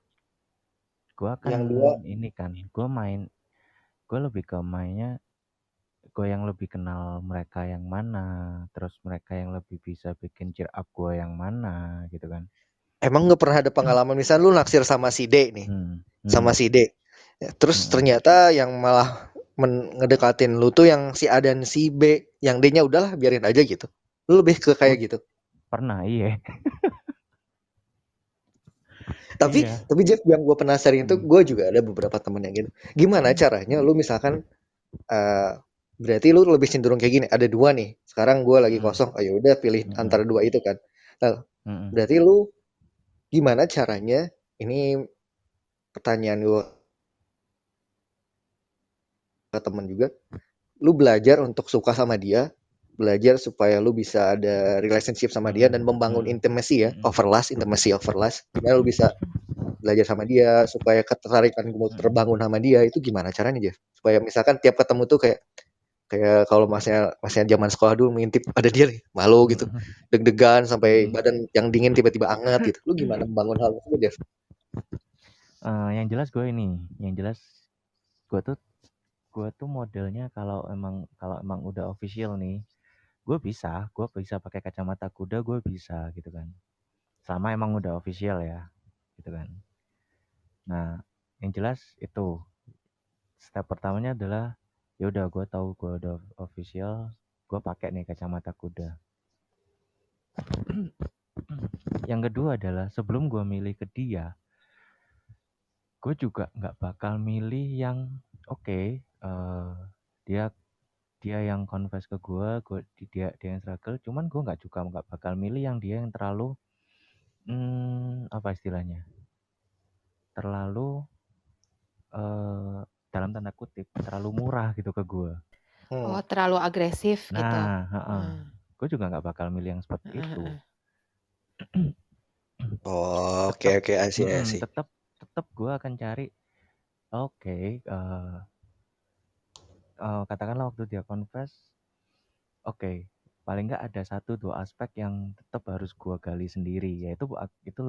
gue kan yang 2 ini kan, gue lebih ke mainnya, gue yang lebih kenal mereka yang mana, terus mereka yang lebih bisa bikin cheer up gue yang mana gitu kan. Emang nggak pernah ada pengalaman misal lu naksir sama si D nih, sama si D, terus ternyata yang malah ngedekatin lu tuh yang si A dan si B, yang D-nya udahlah biarin aja gitu, lu lebih ke kayak gitu? Pernah, iya. Tapi Jeff, yang gue penasaran itu, gue juga ada beberapa temen yang gitu. Gimana caranya lu misalkan berarti lu lebih cenderung kayak gini, ada 2 nih, sekarang gue lagi kosong, ayo udah pilih antara 2 itu kan. Nah, berarti lu gimana caranya, ini pertanyaan gue ke temen juga, lu belajar untuk suka sama dia belajar supaya lu bisa ada relationship sama dia dan membangun intimacy ya, overlast. Gimana lu bisa belajar sama dia supaya ketertarikan gue terbangun sama dia, itu gimana caranya Jeff? Supaya misalkan tiap ketemu tuh kayak kalau masnya zaman sekolah dulu ngintip ada dia nih, malu gitu, deg-degan sampai badan yang dingin tiba-tiba anget gitu. Lu gimana membangun hal itu Jeff? Yang jelas gue tuh modelnya kalau emang udah official nih, gue bisa pakai kacamata kuda, gue bisa gitu kan. Sama emang udah official ya, gitu kan. Nah, yang jelas itu step pertamanya adalah ya udah gue tahu gue udah official, gue pakai nih kacamata kuda. Yang kedua adalah sebelum gue milih ke dia, gue juga nggak bakal milih yang dia yang confess ke gue dia yang struggle, cuman gue nggak bakal milih yang dia yang terlalu apa istilahnya, terlalu dalam tanda kutip terlalu murah gitu ke gue. Oh, terlalu agresif gitu. Nah, gue juga nggak bakal milih yang seperti itu. Oh, oke, asih. Tetap gue akan cari katakanlah waktu dia confess, paling nggak ada 1-2 aspek yang tetap harus gue gali sendiri, yaitu itu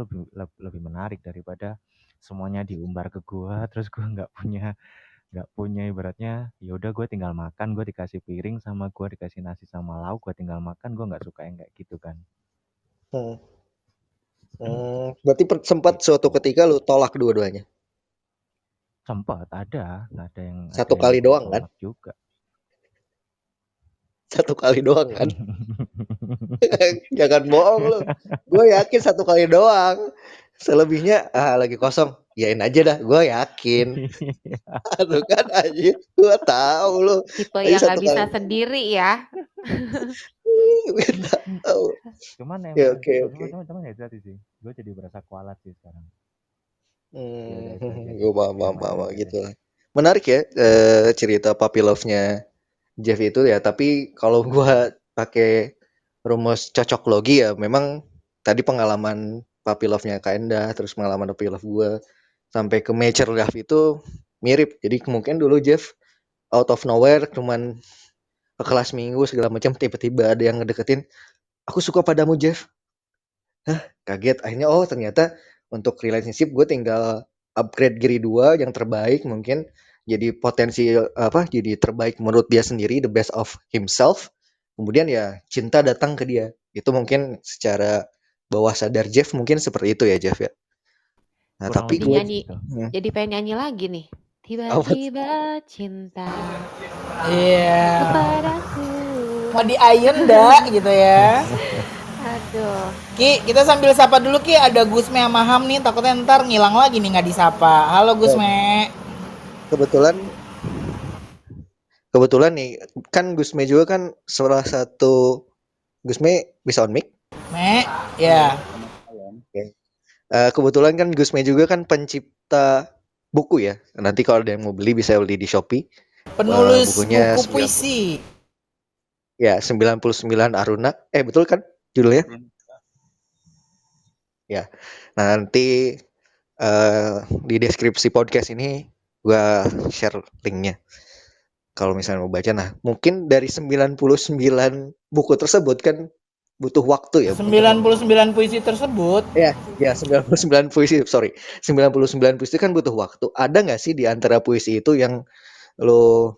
lebih menarik daripada semuanya diumbar ke gue terus gue nggak punya ibaratnya ya udah gue tinggal makan, gue dikasih piring sama gue dikasih nasi sama lauk, gue tinggal makan. Gue nggak suka yang kayak gitu kan. Berarti sempat suatu ketika lu tolak dua-duanya? Sempat ada yang satu kali doang kan? Juga. Satu kali doang kan? Jangan bohong lu. Gue yakin 1 kali doang. Selebihnya lagi kosong, yain aja dah. Gue yakin. Aduh kan aja, gue tahu lu. Tipe yang nggak bisa sendiri ya. Cuman ya, cuman ya tadi sih, gue jadi berasa kualat sih sekarang. Gue mama gitu lah. Menarik ya cerita puppy love-nya Jeff itu ya. Tapi kalau gue pakai rumus cocok logi ya, memang tadi pengalaman puppy love-nya Kak Endah, terus pengalaman puppy love gue sampai ke mature love itu mirip. Jadi mungkin dulu Jeff out of nowhere cuman ke kelas minggu segala macam, tiba-tiba ada yang ngedeketin, aku suka padamu Jeff. Kaget. Akhirnya ternyata untuk relationship gue tinggal upgrade grade 2 yang terbaik mungkin, jadi potensi jadi terbaik menurut dia sendiri, the best of himself. Kemudian ya cinta datang ke dia. Itu mungkin secara bawah sadar Jeff mungkin seperti itu ya Jeff ya. Nah, tapi gue jadi pengen nyanyi lagi nih. Tiba-tiba cinta kepadaku. Mau diayun dah gitu ya. Aduh. Ki, kita sambil sapa dulu Ki, ada Gusme sama Ham nih, takutnya ntar ngilang lagi nih nggak disapa. Halo Gusme. Kebetulan nih, kan Gusme juga kan salah satu. Gusme bisa on mic? Ya. Kebetulan kan Gusme juga kan pencipta buku ya. Nanti kalau ada yang mau beli bisa beli di Shopee. Penulis bukunya buku puisi. Ya, 99 Aruna. Betul kan judulnya? Ya. Nah, nanti di deskripsi podcast ini gua share linknya. Kalau misalnya mau baca, nah mungkin dari 99 buku tersebut kan butuh waktu ya. 99 puisi tersebut? Ya 99 puisi, 99 puisi kan butuh waktu. Ada nggak sih di antara puisi itu yang lo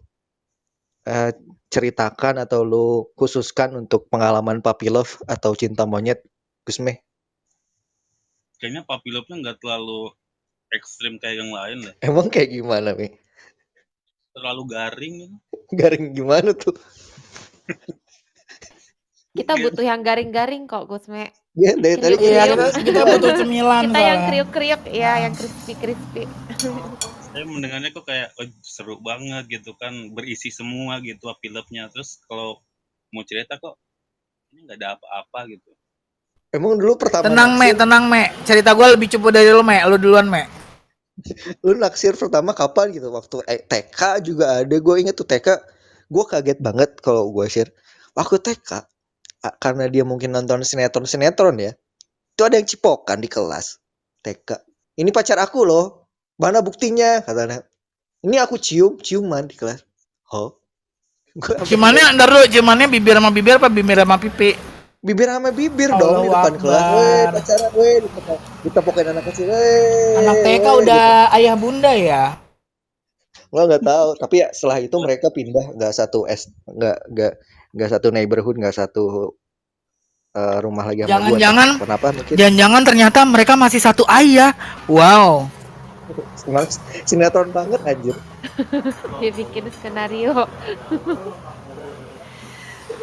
ceritakan atau lo khususkan untuk pengalaman puppy love atau cinta monyet, Gusme? Kayaknya puppy love-nya nggak terlalu ekstrim kayak yang lain deh. Emang kayak gimana, Mi? Terlalu garing. Garing gimana tuh? Kita butuh yang garing-garing kok, Gusme. Ya, dari tadi kita butuh cemilan. Kita yang kriuk-kriuk, ya, yang crispy-crispy. Saya mendengarnya kok kayak seru banget gitu kan, berisi semua gitu puppy love-nya. Terus kalau mau cerita kok ini nggak ada apa-apa gitu. Emang dulu pertama Tenang, Me. Cerita gue lebih cepu dari lu, Me. Lu duluan, Me. Lu naksir pertama kapan gitu? Waktu TK juga ada. Gue inget tuh TK, gue kaget banget kalau gue share. Waktu TK, karena dia mungkin nonton sinetron ya, itu ada yang cipokan di kelas TK. Ini pacar aku loh, mana buktinya? Katanya. Ini aku ciuman di kelas. Oh, gue sampai Ciumannya ntar dulu, ciumannya bibir sama bibir apa bibir sama pipi? bibir sama bibir dong di Allahu depan kelas. Weh, Akbar. pacaran, weh, ditepokin anak kecil. Weh, Anak TK weh, udah gitu. ayah bunda ya. Gua nggak tahu, tapi ya setelah itu mereka pindah, nggak satu neighborhood, nggak satu rumah lagi sama gua tuh. Jangan-jangan Kenapa? Mungkin jangan-jangan ternyata mereka masih satu ayah. Wow. emang sinetron banget anjir. Dia bikin skenario.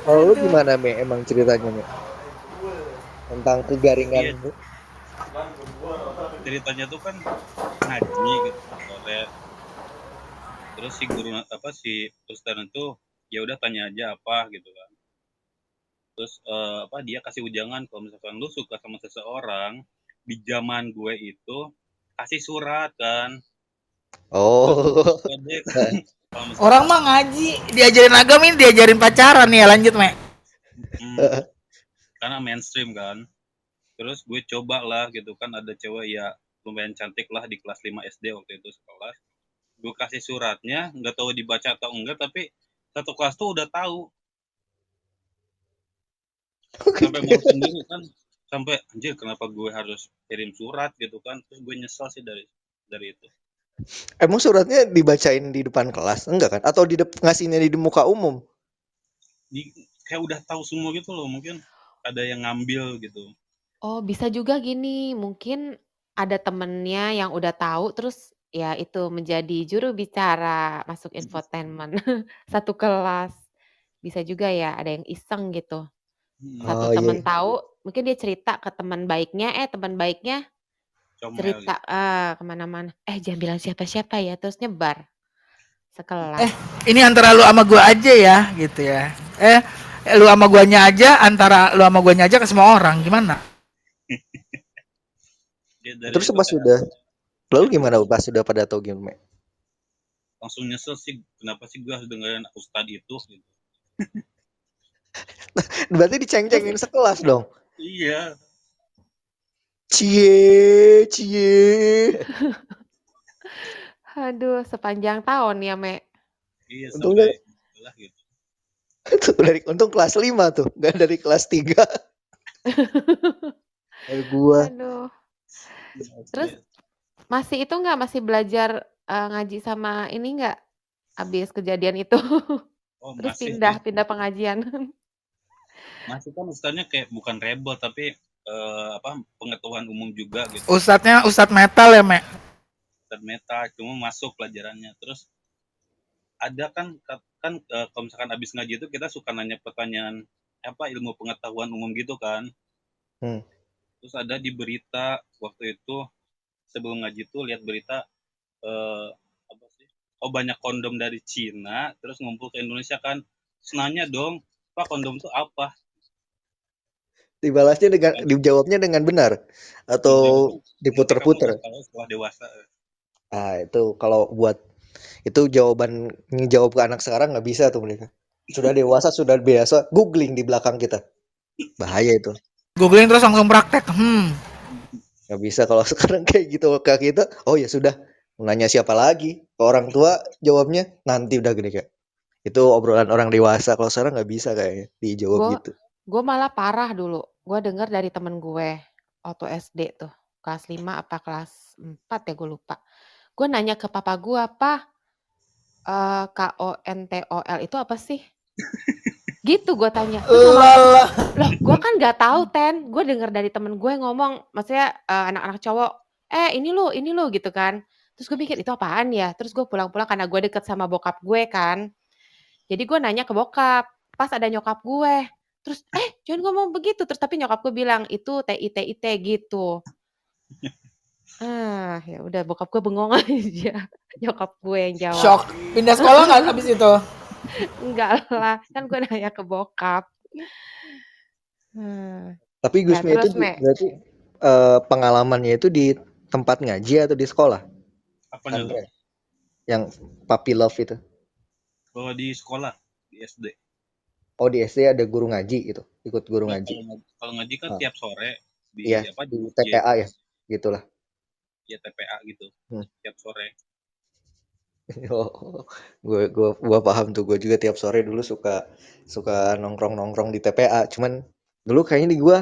Kalau lu Aduh. gimana, Me? Emang ceritanya, Me? Tentang kegaringan Iya. itu? Ceritanya tuh kan ngaji gitu sore. Terus si guru si ustaz itu ya udah tanya aja apa gitu kan. Terus dia kasih ujangan kalau misalkan lu suka sama seseorang, di zaman gue itu kasih surat kan. Oh, Gede kan. Kalau misalkan Orang mah ngaji, diajarin agama, ini diajarin pacaran nih ya. Lanjut, Me. karena mainstream kan. Terus gue coba lah gitu kan, ada cewek ya lumayan cantik lah di kelas 5 SD waktu itu sekolah. Gue kasih suratnya, nggak tahu dibaca atau enggak, tapi satu kelas tuh udah tahu. Sampai mau sendiri kan, sampai anjir kenapa gue harus kirim surat gitu kan. Terus gue nyesel sih dari itu. emang suratnya dibacain di depan kelas? Enggak kan? Atau ngasihnya di muka umum? Kayak udah tahu semua gitu loh, mungkin ada yang ngambil gitu. Oh, bisa juga gini, mungkin ada temennya yang udah tahu terus ya itu menjadi juru bicara masuk infotainment satu kelas. Bisa juga ya, ada yang iseng gitu. Satu Oh temen iya. tahu, mungkin dia cerita ke teman baiknya, teman baiknya Comel cerita gitu. kemana-mana. Jangan bilang siapa-siapa ya, terus nyebar sekelas. Ini antara lu sama gua aja ya, gitu ya. Lu sama guanya aja, antara lu sama guanya aja ke semua orang, gimana? Dia dari Terus situ pas kayak sudah, lalu gimana pas sudah pada tahu gimana? langsung nyesel sih, kenapa sih gue harus dengerin ustad itu gitu. Berarti diceng-cengin sekelas dong. Iya. Cie. Aduh, sepanjang tahun ya, Me. Iya, Untungnya sampai lah gitu. untung kelas 5 tuh, nggak dari kelas 3. Dari gua. Aduh. Terus masih itu nggak, masih belajar ngaji sama ini nggak? Abis kejadian itu. Oh, Terus masih pindah pengajian. masih kan ustadnya kayak bukan rebel tapi pengetahuan umum juga gitu. Ustadznya ustadz metal ya, Me? Ustad meta cuma masuk pelajarannya. Terus ada kan kalau misalkan abis ngaji itu kita suka nanya pertanyaan ilmu pengetahuan umum gitu kan. Terus ada di berita waktu itu sebelum ngaji tuh lihat berita banyak kondom dari Cina terus ngumpul ke Indonesia kan. Terus nanya dong, Pak, kondom itu apa? Dijawabnya dengan benar atau diputer-puter? Setelah dewasa. Itu kalau buat itu jawaban ngejawab ke anak sekarang nggak bisa tuh mereka. Sudah dewasa, sudah biasa googling di belakang kita. Bahaya itu. Googling terus langsung praktek. Nggak bisa kalau sekarang kayak gitu ke kita. Oh ya sudah, nanya siapa lagi? Ke orang tua jawabnya nanti udah gede kayak. Itu obrolan orang dewasa. Kalau sekarang nggak bisa kayaknya dijawab gitu. Gue malah parah dulu. Gue dengar dari temen gue waktu SD tuh. Kelas 5 apa kelas 4 ya gue lupa. Gue nanya ke papa gue, apa KONTOL itu apa sih? Gitu gue tanya. Loh, gue kan nggak tahu Ten. Gue dengar dari temen gue ngomong, maksudnya anak-anak cowok, ini lo gitu kan. Terus gue mikir itu apaan ya. Terus gue pulang-pulang karena gue deket sama bokap gue kan. Jadi gue nanya ke bokap, pas ada nyokap gue. Terus jangan ngomong begitu. Terus tapi nyokap gue bilang itu TIT gitu. Ya udah bokap gue bengong aja. Nyokap gue yang jawab. Shock. Pindah sekolah nggak abis itu? Enggak lah, kan gue nanya ke bokap. Tapi Gusmi itu berarti pengalamannya itu di tempat ngaji atau di sekolah? Apanya tuh? Yang puppy love itu? Kalau di sekolah, di SD. Oh, di SD ada guru ngaji gitu, ikut guru Nah, ngaji. kalau ngaji kan Ah, tiap sore di iya, apa di di masjid, TPA ya, gitulah. ya TPA gitu, Hmm. tiap sore. Oh, gue paham tuh. Gue juga tiap sore dulu suka suka nongkrong di TPA. Cuman dulu kayaknya di gue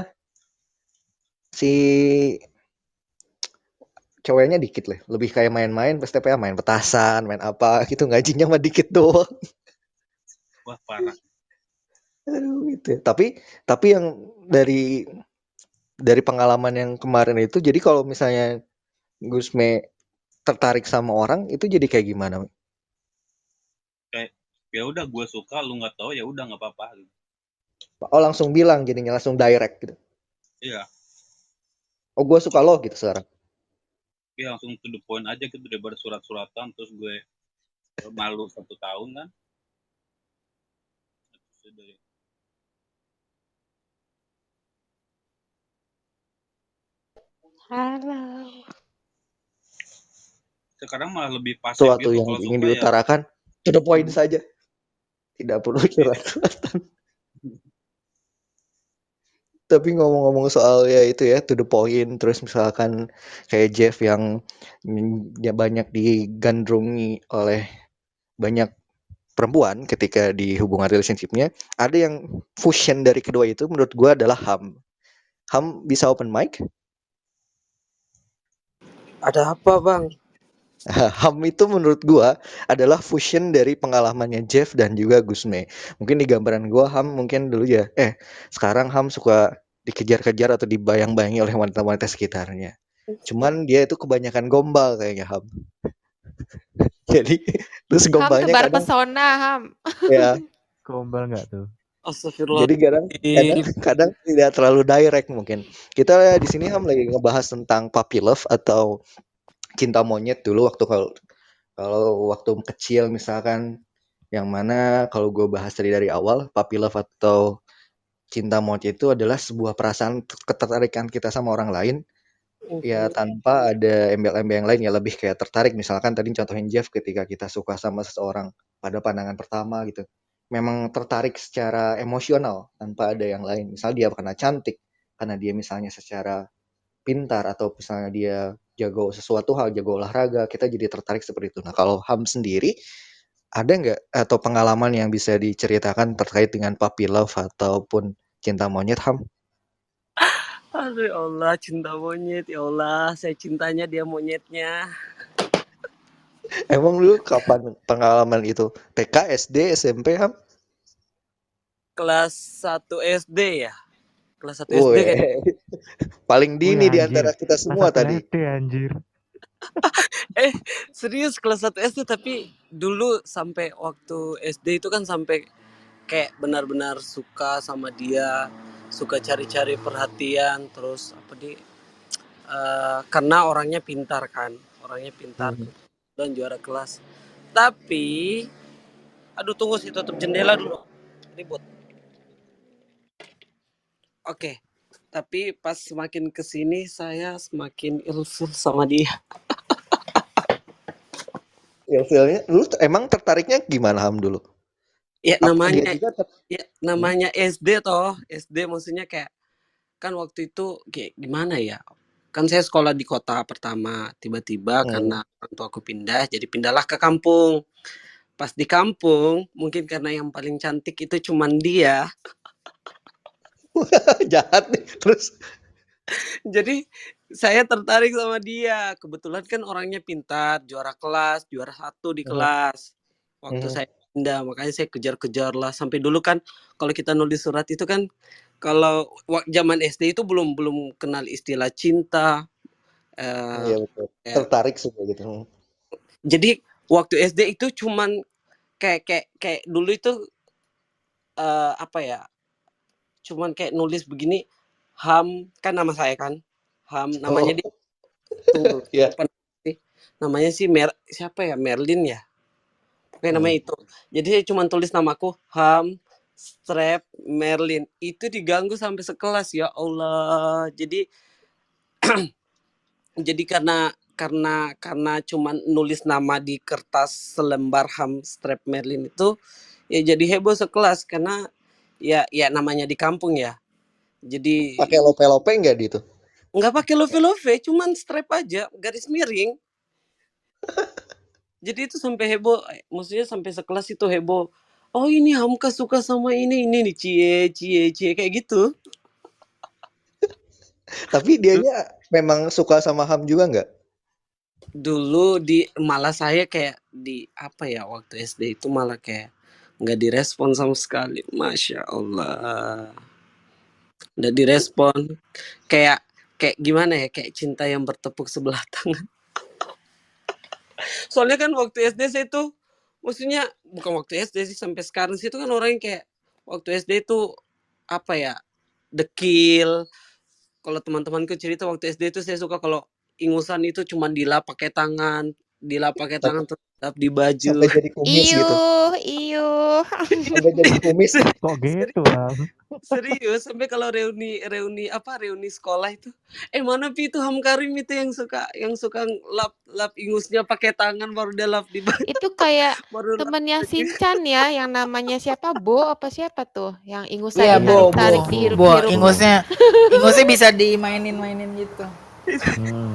si ceweknya dikit lah. Lebih kayak main-main pas TPA, main petasan, main apa gitu, ngajinya mah dikit doang. Wah, parah. Aduh, gitu. Tapi yang dari pengalaman yang kemarin itu, jadi kalau misalnya Gusme tertarik sama orang itu jadi kayak gimana? Kayak ya udah gue suka, lu nggak tahu ya udah nggak apa-apa gitu. Oh, langsung bilang jadinya, langsung direct gitu. Iya, Oh, gue suka lo gitu sekarang. ya langsung to the point aja gitu daripada surat-suratan terus gue malu 1 tahun kan. Terus dari Halo. sekarang malah lebih pasif Sesuatu gitu yang kalau ingin suka ya. diutarakan to the point saja. Tidak perlu curhat-curhatan. Tapi ngomong-ngomong soal ya itu ya, to the point, terus misalkan kayak Jeff yang ya banyak digandrungi oleh banyak perempuan ketika di hubungan relationship-nya, ada yang fusion dari kedua itu menurut gua adalah Ham. Ham bisa open mic? Ada apa, Bang? Ham itu menurut gua adalah fusion dari pengalamannya Jeff dan juga Gusme. Mungkin di gambaran gua Ham mungkin dulu ya. Sekarang Ham suka dikejar-kejar atau dibayang-bayangi oleh wanita-wanita sekitarnya. Cuman dia itu kebanyakan gombal kayaknya Ham. Jadi terus Ham gombalnya tebar kadang pesona, Ham. ya. Gombal nggak tuh? Jadi kadang kadang tidak terlalu direct mungkin. Kita di sini Ham lagi ngebahas tentang puppy love atau cinta monyet dulu kalau waktu kecil misalkan, yang mana kalau gue bahas dari awal, puppy love atau cinta monyet itu adalah sebuah perasaan ketertarikan kita sama orang lain ya tanpa ada embel-embel yang lain, ya lebih kayak tertarik. Misalkan tadi contohin Jeff ketika kita suka sama seseorang pada pandangan pertama gitu, memang tertarik secara emosional tanpa ada yang lain. Misal dia karena cantik, karena dia misalnya secara pintar, atau misalnya dia jago sesuatu hal, jago olahraga, kita jadi tertarik seperti itu. Nah, kalau Ham sendiri ada nggak atau pengalaman yang bisa diceritakan terkait dengan puppy love ataupun cinta monyet, Ham? Aduh, ya Allah, cinta monyet. Ya Allah, saya cintanya, dia monyetnya. Emang dulu kapan pengalaman itu? TK, SD, SMP, Ham? Kelas 1 SD ya? Kelas 1 SD kayak. Paling dini Wih, di anjir. antara kita semua Kelas 1 tadi. SD, anjir. Serius kelas 1 SD, tapi dulu sampai waktu SD itu kan sampai kayak benar-benar suka sama dia, suka cari-cari perhatian, terus karena orangnya pintar kan, dan juara kelas. Tapi, aduh tunggu sih, tutup jendela dulu, ribut. Oke, tapi pas semakin kesini saya semakin ilfil sama dia. Ilfilnya dulu emang tertariknya gimana, Ham, dulu? Ya Apa dia juga namanya SD toh, SD maksudnya kayak kan waktu itu kayak gimana ya? Kan saya sekolah di kota pertama, tiba-tiba karena orang tua aku pindah, jadi pindahlah ke kampung. Pas di kampung, mungkin karena yang paling cantik itu cuman dia. jahat nih. Terus Jadi saya tertarik sama dia. Kebetulan kan orangnya pintar, juara kelas, juara 1 di kelas. Waktu saya pindah, makanya saya kejar-kejar lah. Sampai dulu kan kalau kita nulis surat itu kan, kalau zaman SD itu belum kenal istilah cinta. iya betul. Tertarik sih gitu. Jadi waktu SD itu cuman kayak dulu itu apa ya? Cuman kayak nulis begini, Ham, kan nama saya kan. Ham, namanya dia tunggu. Iya. Namanya sih siapa ya? Merlin ya. Pokoknya namanya itu. Jadi saya cuma tulis namaku Ham Strap Merlin. Itu diganggu sampai sekelas, ya Allah. Jadi jadi karena cuman nulis nama di kertas selembar Ham Strap Merlin itu, ya jadi heboh sekelas karena ya namanya di kampung ya. Jadi Pakai lope-lope nggak di itu? nggak pakai love-love, cuman strap aja, garis miring. Jadi itu sampai heboh, maksudnya sampai sekelas itu heboh. Oh ini Hamka suka sama ini nih cie kayak gitu. Tapi dianya memang suka sama Ham juga nggak? Dulu malah saya kayak di apa ya, waktu SD itu malah kayak nggak direspon sama sekali. Masya Allah, nggak direspon. Kayak kayak gimana ya, kayak cinta yang bertepuk sebelah tangan. Soalnya kan waktu SD saya tuh, maksudnya bukan waktu SD sih, sampai sekarang sih itu kan orang yang kayak waktu SD itu apa ya, dekil. Kalau teman-temanku cerita waktu SD itu saya suka kalau ingusan itu cuma dilap pakai tangan, terus dilap di baju. Sampai jadi kumis gitu. Iyuh. Sampai jadi kumis. Kok gitu, Ham? Serius, sampai kalau reuni sekolah itu, mana Pi itu Hamkarim itu yang suka lap ingusnya pakai tangan baru dia lap di baju. Itu kayak Baru lap temennya baju. Shinchan ya, yang namanya siapa? Bo apa siapa tuh? Yang ingusnya Iya, Bo, ditarik-tarik, Bo. dihirup-hirup. Ingusnya bisa dimainin gitu.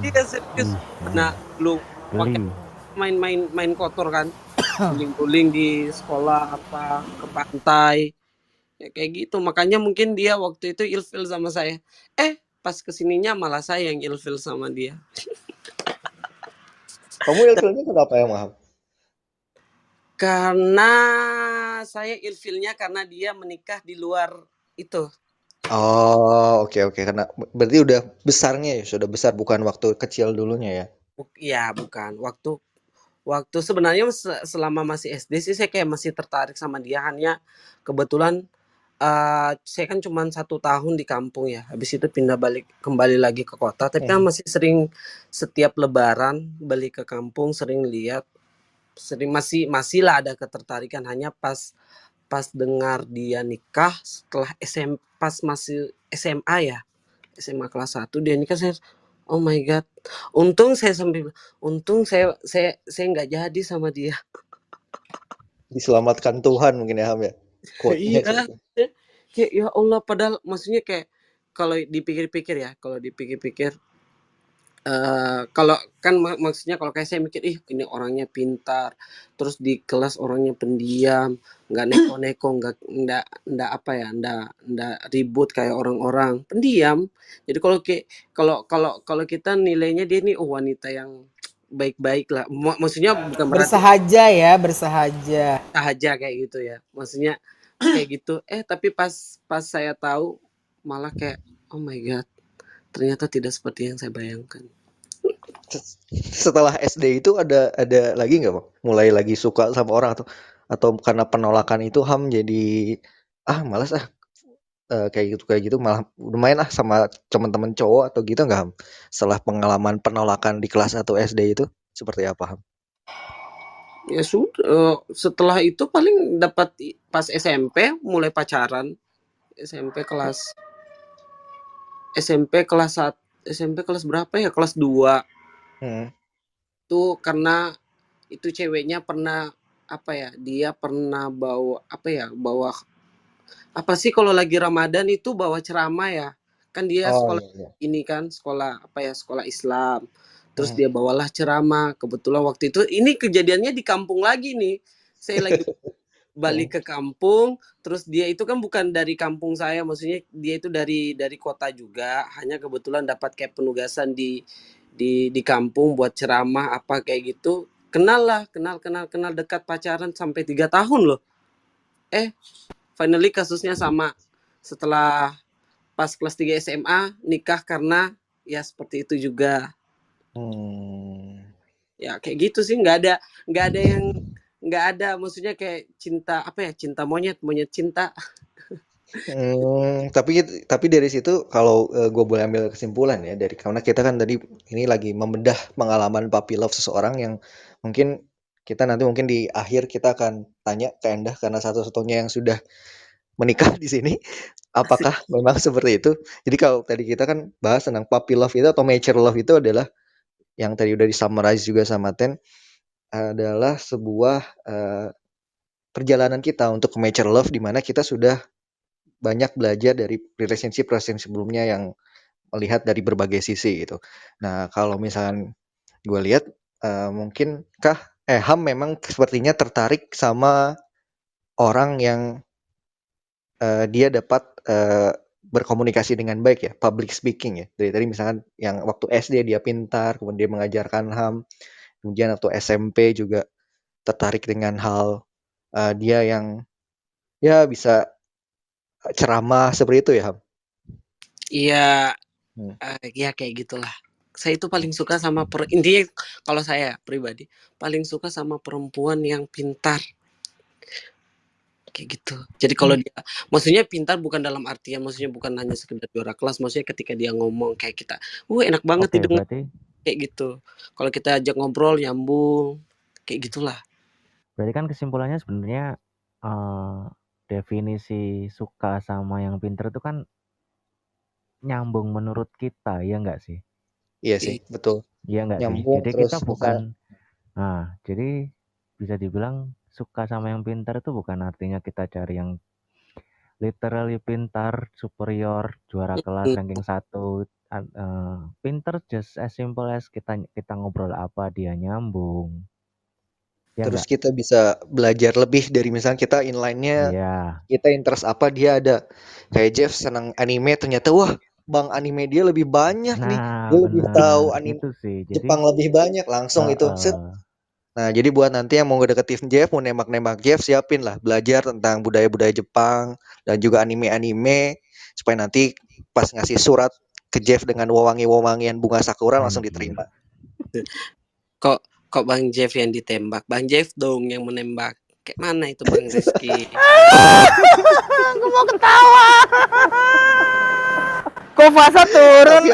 Iya serius. Nah, lu pakai Geli. main kotor kan, guling-guling di sekolah apa ke pantai, ya kayak gitu. Makanya mungkin dia waktu itu ilfil sama saya. Pas kesininya malah saya yang ilfil sama dia. Kamu ilfilnya kenapa ya, Ham? Karena saya ilfilnya karena dia menikah di luar itu. Oh, oke. Karena berarti udah besarnya ya, sudah besar, bukan waktu kecil dulunya ya. Ya bukan, waktu sebenarnya selama masih SD sih saya kayak masih tertarik sama dia, hanya kebetulan saya kan cuma 1 tahun di kampung ya, habis itu kembali lagi ke kota, tapi kan masih sering setiap lebaran balik ke kampung, sering lihat, masih lah ada ketertarikan, hanya pas dengar dia nikah setelah pas masih SMA ya, SMA kelas 1 dia nikah, saya oh my god, untung saya nggak jadi sama dia. Diselamatkan Tuhan mungkin ya, Ham ya. Quote-nya Iya, gitu. kayak ya Allah, padahal maksudnya kayak kalau dipikir-pikir kalau kan maksudnya kalau kayak saya mikir, ini orangnya pintar, terus di kelas orangnya pendiam, nggak neko-neko, nggak apa ya, nggak ribut kayak orang-orang, pendiam. Jadi kalau kita nilainya dia nih wanita yang baik-baik lah. Maksudnya bukan berarti Bersahaja. sahaja kayak gitu ya. Maksudnya kayak gitu. Tapi pas saya tahu malah kayak oh my god, ternyata tidak seperti yang saya bayangkan. Setelah SD itu ada lagi nggak, Bang? Mulai lagi suka sama orang atau karena penolakan itu Ham jadi malas kayak gitu malah lumayan sama teman-teman cowok atau gitu nggak, Ham? Setelah pengalaman penolakan di kelas 1 SD itu seperti apa, Ham? Ya sudah, setelah itu paling dapat pas SMP mulai pacaran. SMP kelas 1, SMP kelas berapa ya? Kelas 2. Itu karena itu ceweknya pernah apa ya? Dia pernah bawa apa sih kalau lagi Ramadan itu bawa ceramah ya. Kan dia sekolah ini kan sekolah sekolah Islam. Terus dia bawalah ceramah. Kebetulan waktu itu ini kejadiannya di kampung lagi nih. Saya lagi balik ke kampung, terus dia itu kan bukan dari kampung saya, maksudnya dia itu dari kota juga, hanya kebetulan dapat kayak penugasan di kampung buat ceramah apa kayak gitu. Kenal dekat, pacaran sampai 3 tahun loh. Finally kasusnya sama. Setelah pas kelas 3 SMA nikah karena ya seperti itu juga. Ya kayak gitu sih, nggak ada maksudnya kayak cinta cinta monyet cinta. Tapi dari situ kalau gue boleh ambil kesimpulan ya, karena kita kan tadi ini lagi membedah pengalaman puppy love seseorang yang mungkin kita nanti mungkin di akhir kita akan tanya ke Endah karena satu-satunya yang sudah menikah di sini, apakah memang seperti itu? Jadi kalau tadi kita kan bahas tentang puppy love itu atau mature love itu adalah yang tadi udah di-summarize juga sama Ten, adalah sebuah perjalanan kita untuk ke mature love di mana kita sudah banyak belajar dari relationship sebelumnya yang melihat dari berbagai sisi gitu. Nah, kalau misalkan gue lihat mungkinkah Ham memang sepertinya tertarik sama orang yang dia dapat berkomunikasi dengan baik ya, public speaking ya. Dari tadi misalkan yang waktu SD dia pintar, kemudian dia mengajarkan Ham, kemudian waktu SMP juga tertarik dengan hal dia yang ya bisa ceramah seperti itu ya Ham. Iya, Hmm. ya kayak gitulah. Saya itu paling suka sama intinya kalau saya pribadi paling suka sama perempuan yang pintar kayak gitu. Jadi kalau dia maksudnya pintar bukan dalam artian maksudnya bukan hanya sekedar juara kelas, maksudnya ketika dia ngomong kayak kita, enak banget Oke, didengar berarti kayak gitu. Kalau kita ajak ngobrol nyambung kayak gitulah. berarti kan kesimpulannya sebenarnya definisi suka sama yang pinter itu kan nyambung menurut kita, ya enggak sih? Iya sih, betul. Iya enggak sih? Nyambung Jadi terus kita bisa bukan, jadi bisa dibilang suka sama yang pintar itu bukan artinya kita cari yang literally pintar, superior, juara kelas, ranking 1. Pinter just as simple as kita ngobrol apa dia nyambung. Ya terus enggak? kita bisa belajar lebih dari misalnya kita inline-nya, Iya. kita interest apa, dia ada kayak Jeff senang anime, ternyata wah bang anime dia lebih banyak nih, Nah, dia lebih tahu benar. anime Itu sih. Jadi, Jepang lebih banyak, langsung itu set. Nah jadi buat nanti yang mau ngedeketin Jeff, mau nembak-nembak Jeff, siapin lah belajar tentang budaya-budaya Jepang dan juga anime-anime, supaya nanti pas ngasih surat ke Jeff dengan wewangi-wewangian bunga sakura langsung anjir. diterima. Kok Bang Jeff yang ditembak? Bang Jeff dong yang menembak. Kayak mana itu Bang Rizky? Aku mau ketawa. Kok Fasa turun?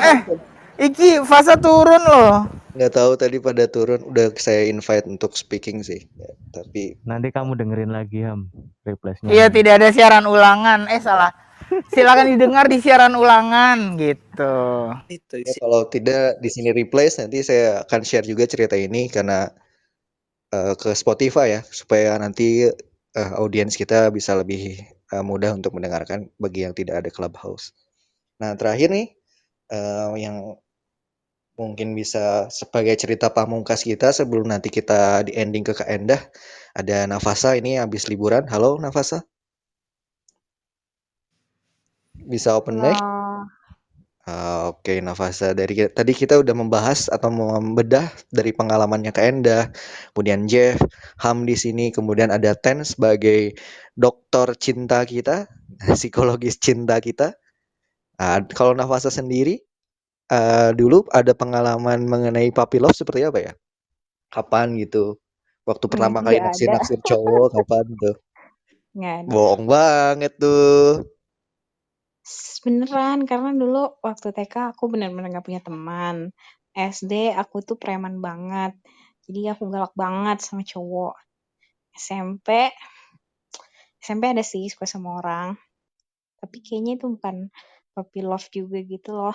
Iki Fasa turun loh. Nggak tahu tadi pada turun, udah saya invite untuk speaking sih. Ya, tapi Nanti kamu dengerin lagi Ham replaysnya. Iya, tidak ada siaran ulangan. Salah. Silakan didengar di siaran ulangan gitu. Itu ya, kalau tidak di sini replace, nanti saya akan share juga cerita ini karena ke Spotify ya, supaya nanti audiens kita bisa lebih mudah untuk mendengarkan bagi yang tidak ada Clubhouse. Nah terakhir nih yang mungkin bisa sebagai cerita pamungkas kita sebelum nanti kita di ending ke Kak Endah, ada Nafasa ini habis liburan. Halo Nafasa, bisa open mic? Oke, Nafasa, dari tadi kita udah membahas atau membedah dari pengalamannya Kak Endah, kemudian Jeff, Ham di sini, kemudian ada Ten sebagai dokter cinta kita, psikologis cinta kita. Kalau Nafasa sendiri, dulu ada pengalaman mengenai puppy love seperti apa ya? Kapan gitu? Waktu pertama kali Nggak ada. naksir cowok kapan tuh? Nggak ada. Bohong banget tuh. Beneran, karena dulu waktu TK aku bener-bener gak punya teman. SD aku tuh preman banget. Jadi aku galak banget sama cowok. SMP ada sih suka sama orang. Tapi kayaknya itu bukan puppy love juga gitu loh.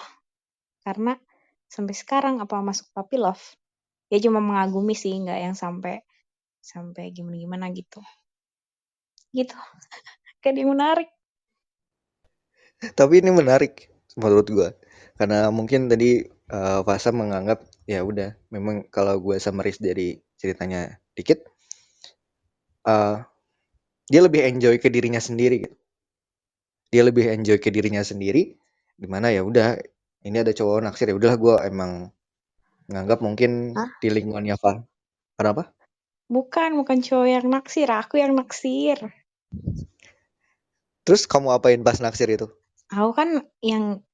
Karena sampai sekarang apa masuk puppy love? Ya cuma mengagumi sih, nggak yang sampai gimana-gimana gitu. Gitu. Kayak dia menarik. Tapi ini menarik menurut gua. Karena mungkin tadi Fasa menganggap ya udah, memang kalau gua summarize dari ceritanya dikit, dia lebih enjoy ke dirinya sendiri gitu. Dia lebih enjoy ke dirinya sendiri, dimana ya udah ini ada cowok naksir, ya udahlah gua emang nganggap mungkin di lingkungannya Kenapa? Bukan cowok yang naksir, aku yang naksir. Terus kamu apain pas naksir itu? Aku kan yang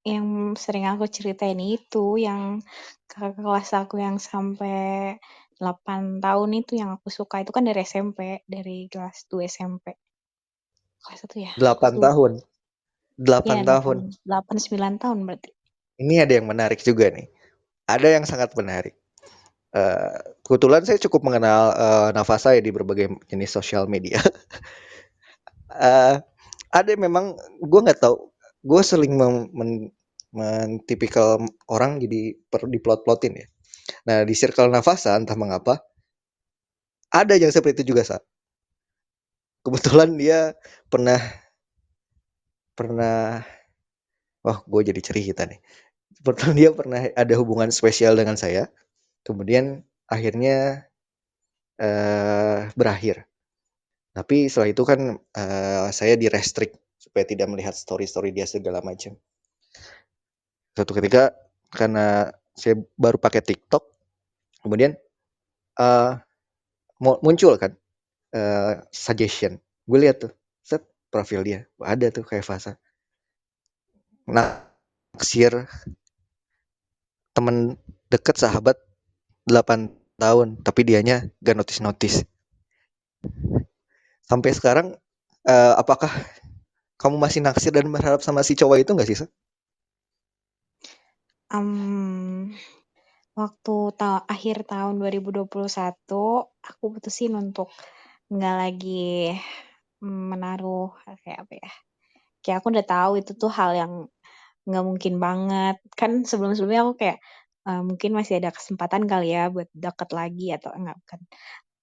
sering aku ceritain itu, yang kakak kelas aku yang sampai 8 tahun itu yang aku suka, itu kan dari SMP, dari kelas 2 SMP. Kelas 1 ya? 8 tahun. 8 Iya, tahun. 8-9 tahun berarti. Ini ada yang menarik juga nih. Ada yang sangat menarik. Kebetulan saya cukup mengenal Nafasa ya di berbagai jenis sosial media. Ada memang, gue nggak tahu, gue sering tipikal orang jadi diplot-plotin ya. Nah di circle Nafasa entah mengapa ada yang seperti itu juga, Sa. Kebetulan dia pernah pernah, gue jadi cerita nih. Dia pernah ada hubungan spesial dengan saya, kemudian akhirnya berakhir. Tapi setelah itu kan saya di-restrict supaya tidak melihat story-story dia segala macam. Suatu ketika karena saya baru pakai TikTok, kemudian muncul kan suggestion. Gue lihat tuh, set profil dia, ada tuh kayak Fasa. Naksir temen deket sahabat 8 tahun, tapi dianya gak notice. Sampai sekarang apakah kamu masih naksir dan berharap sama si cowok itu gak sih, Sa? Waktu akhir tahun 2021 aku putusin untuk nggak lagi menaruh kayak apa ya, kayak aku udah tahu itu tuh hal yang nggak mungkin banget kan. Sebelum-sebelumnya aku kayak mungkin masih ada kesempatan kali ya buat deket lagi atau enggak kan,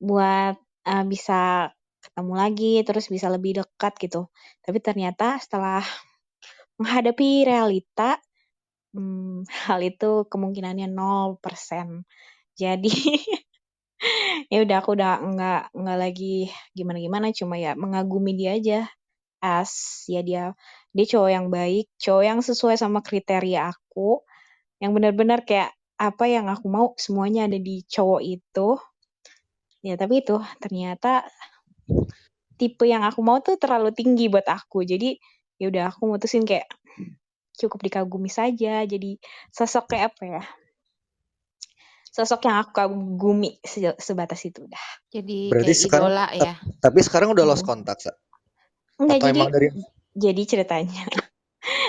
buat bisa ketemu lagi terus bisa lebih dekat gitu. Tapi ternyata setelah menghadapi realita, hal itu kemungkinannya 0%. Jadi ya udah aku udah nggak lagi gimana-gimana, cuma ya mengagumi dia aja as ya dia cowok yang baik, cowok yang sesuai sama kriteria aku, yang benar-benar kayak apa yang aku mau semuanya ada di cowok itu. Ya tapi itu ternyata tipe yang aku mau tuh terlalu tinggi buat aku. Jadi ya udah aku mutusin kayak cukup dikagumi saja. Jadi sosok kayak apa ya? Sosok yang aku kagumi sebatas itu udah. Jadi Berarti kayak sekarang idola ya. tapi sekarang udah lost kontak, Sa? Enggak, Atau emang dari jadi ceritanya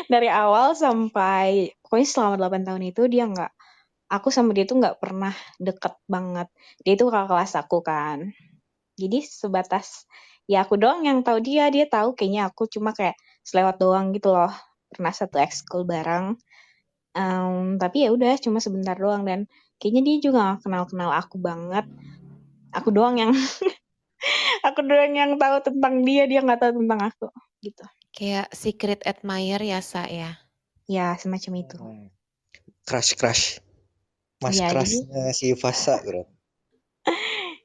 dari awal sampai pokoknya selama 8 tahun itu dia nggak, aku sama dia tuh nggak pernah deket banget. Dia itu kakak kelas aku kan. Jadi sebatas ya aku doang yang tahu dia tahu kayaknya aku cuma kayak selewat doang gitu loh. Pernah satu ekskul bareng. Tapi ya udah cuma sebentar doang dan kayaknya dia juga gak kenal-kenal aku banget. Aku doang yang aku doang yang tahu tentang dia nggak tahu tentang aku gitu. Kayak secret admirer ya, Sa ya. Ya semacam itu. crush mas Ya, crushnya si Fasa bro.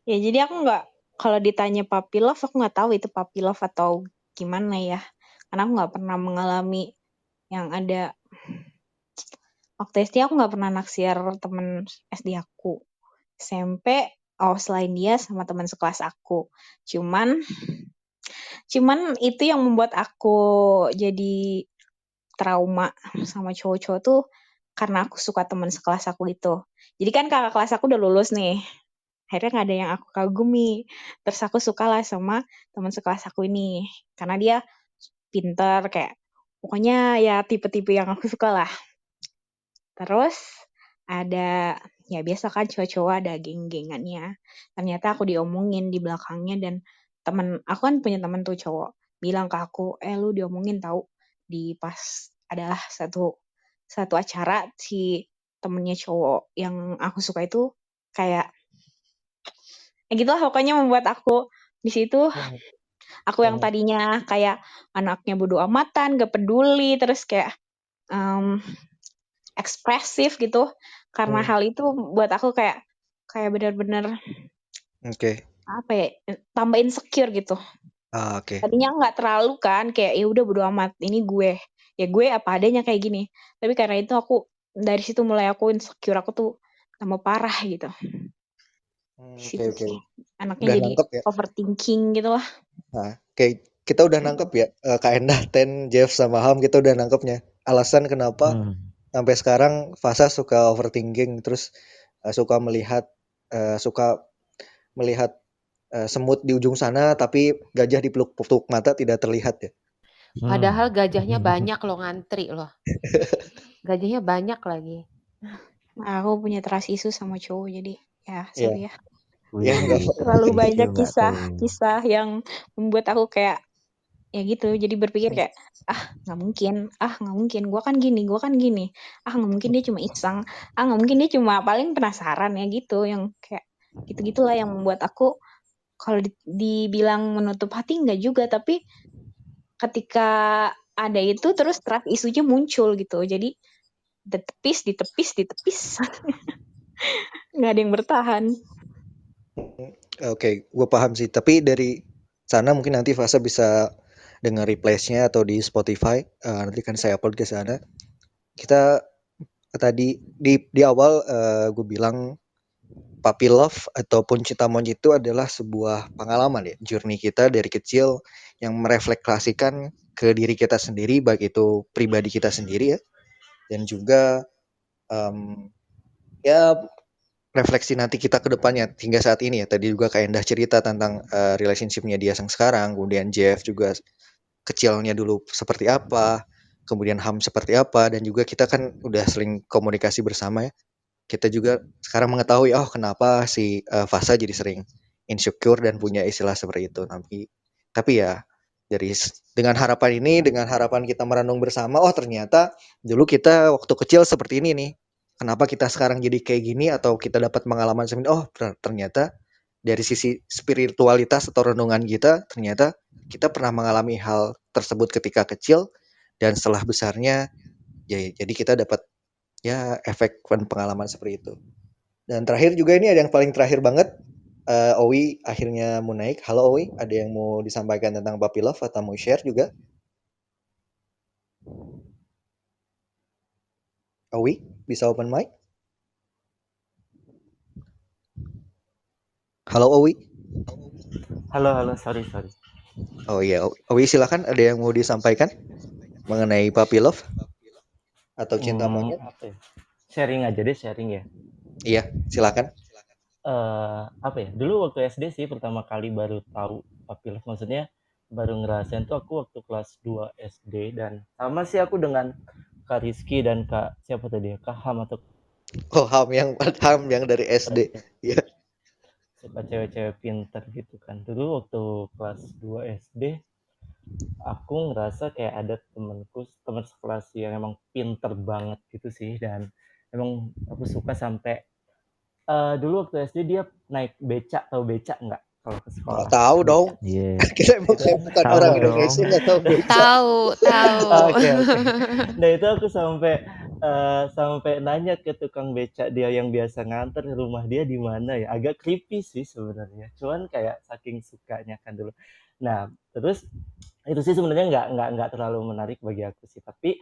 Ya jadi aku nggak, kalau ditanya puppy love aku nggak tahu itu puppy love atau gimana ya, karena aku nggak pernah mengalami yang ada. Waktu SD aku nggak pernah naksir temen SD aku. SMP selain dia sama teman sekelas aku. Cuman itu yang membuat aku jadi trauma sama cowok-cowok tuh karena aku suka teman sekelas aku gitu. Jadi kan kakak kelas aku udah lulus nih. Akhirnya gak ada yang aku kagumi. Terus aku suka lah sama teman sekelas aku ini. Karena dia pinter, kayak pokoknya ya tipe-tipe yang aku suka lah. Terus ada, ya biasa kan cowok-cowok ada geng-gengannya. Ternyata aku diomongin di belakangnya dan aku kan punya temen tuh cowok. Bilang ke aku, lu diomongin tahu di pas adalah satu acara si temennya cowok yang aku suka itu kayak gitulah pokoknya membuat aku di situ. Aku yang tadinya kayak anaknya bodo amatan, gak peduli, terus kayak ekspresif gitu. Karena hal itu buat aku kayak benar-benar apa ya, tambah insecure gitu. Tadinya nggak terlalu kan, kayak ya udah bodo amat, ini gue apa adanya kayak gini. Tapi karena itu aku dari situ mulai aku insecure, aku tuh tambah parah gitu. Situ sih. Anaknya Udah jadi nangkep ya? overthinking gitu lah. Nah, kayak kita udah nangkep ya, Kak Endah, Ten, Jeff, sama Ham, kita udah nangkepnya. Alasan kenapa sampai sekarang Fasa suka overthinking, terus suka melihat semut di ujung sana, tapi gajah di peluk mata tidak terlihat ya. Padahal gajahnya banyak loh, ngantri loh. Gajahnya banyak lagi. Nah, aku punya trust issue sama cowok, jadi ya sorry ya. Ya nggak Terlalu banyak kisah yang membuat aku kayak ya gitu, jadi berpikir kayak nggak mungkin gue kan gini nggak mungkin dia cuma iseng, nggak mungkin dia cuma paling penasaran ya gitu, yang kayak gitu-gitulah yang membuat aku kalau dibilang menutup hati nggak juga, tapi ketika ada itu terus trust isunya muncul gitu. Jadi ditepis. Nggak ada yang bertahan. Oke, gue paham sih. Tapi dari sana mungkin nanti Fasa bisa dengar replays-nya atau di Spotify. Nanti kan saya upload ke sana. Kita tadi di awal gue bilang puppy love ataupun cinta monyet itu adalah sebuah pengalaman ya, journey kita dari kecil yang merefleksikan ke diri kita sendiri, baik itu pribadi kita sendiri ya, dan juga ya refleksi nanti kita ke depannya hingga saat ini ya. Tadi juga kayak Endah cerita tentang relationship-nya dia yang sekarang, kemudian Jeff juga kecilnya dulu seperti apa, kemudian Ham seperti apa, dan juga kita kan udah sering komunikasi bersama ya. Kita juga sekarang mengetahui kenapa si Fasa jadi sering insecure dan punya istilah seperti itu. Tapi ya dengan harapan ini, dengan harapan kita merenung bersama, ternyata dulu kita waktu kecil seperti ini nih. Kenapa kita sekarang jadi kayak gini, atau kita dapat pengalaman seperti ini? Ternyata dari sisi spiritualitas atau renungan kita, ternyata kita pernah mengalami hal tersebut ketika kecil, dan setelah besarnya jadi kita dapat ya efek dan pengalaman seperti itu. Dan terakhir juga ini ada yang paling terakhir banget, Owi akhirnya mau naik. Halo Owi, ada yang mau disampaikan tentang puppy love atau mau share juga? Owi, bisa open mic? Halo Owi. Halo, sorry. Oh iya, Owi silakan, ada yang mau disampaikan mengenai puppy love atau cinta monyet? Apa ya? Sharing aja deh, sharing ya. Iya, silakan. Apa ya? Dulu waktu SD sih pertama kali baru tahu puppy love, maksudnya baru ngerasain tuh aku waktu kelas 2 SD, dan sama sih aku dengan Kak Rizky dan Kak siapa tadi ya? Kak Ham atau Ham yang dari SD. Iya. suka cewek-cewek pinter gitu kan. Dulu waktu kelas 2 SD aku ngerasa kayak ada teman sekelas yang emang pinter banget gitu sih, dan emang aku suka sampai dulu waktu SD dia naik becak, tahu becak nggak kalau ke sekolah? Tahu dong. Iya. Kita emang bukan Tahu orang dong. Indonesia nggak tahu becak. Tahu. Oke. Nah itu aku sampai nanya ke tukang becak dia yang biasa nganter, rumah dia di mana ya. Agak creepy sih sebenarnya. Cuman kayak saking sukanya kan dulu. Nah terus itu sih sebenarnya nggak terlalu menarik bagi aku sih. Tapi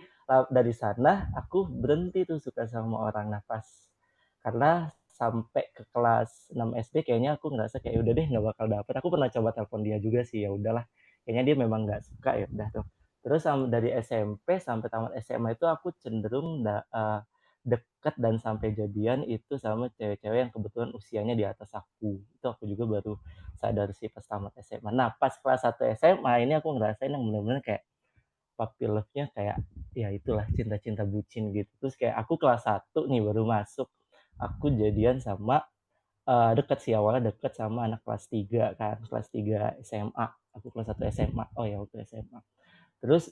dari sana aku berhenti tuh suka sama orang. Nah pas karena sampai ke kelas 6 SD kayaknya aku ngerasa kayak udah deh nggak bakal dapet. Aku pernah coba telepon dia juga sih, ya udahlah. Kayaknya dia memang nggak suka, ya udah tuh. Terus dari SMP sampai tamat SMA itu aku cenderung deket dan sampai jadian itu sama cewek-cewek yang kebetulan usianya di atas aku. Itu aku juga baru sadar sih pas tamat SMA. Nah pas kelas 1 SMA ini aku ngerasain yang bener-bener kayak puppy love-nya kayak ya itulah cinta-cinta bucin gitu. Terus kayak aku kelas 1 nih baru masuk, aku jadian sama deket sih, awalnya deket sama anak kelas 3 kan, kelas 3 SMA. Aku kelas 1 SMA. Oh ya waktu SMA. Terus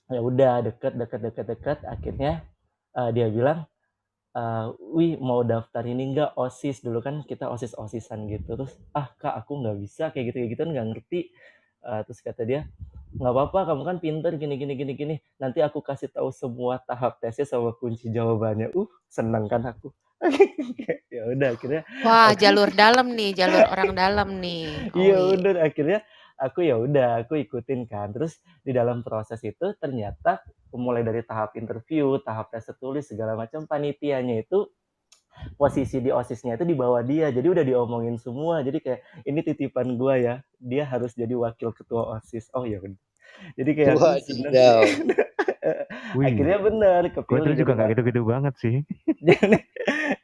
ya udah deket, akhirnya dia bilang, "Wih mau daftar ini enggak, OSIS?" Dulu kan kita OSIS-OSISan gitu. Terus, Kak aku nggak bisa kayak gitu kan, nggak ngerti." Terus kata dia, "Nggak apa-apa, kamu kan pinter gini. Nanti aku kasih tahu semua tahap tesnya sama kunci jawabannya." Seneng kan aku. Ya udah akhirnya Wah, jalur dalam nih, jalur orang dalam nih. iya Owi. bener, akhirnya aku ikutin kan. Terus di dalam proses itu ternyata mulai dari tahap interview, tahap tes tertulis segala macam, panitianya itu posisi di OSISnya itu di bawah dia. Jadi udah diomongin semua. Jadi kayak ini titipan gua ya. Dia harus jadi wakil ketua OSIS. Oh ya bener. Jadi kayak aku seneng sih. Akhirnya bener Gue kepilih dulu juga nggak gitu-gitu banget sih.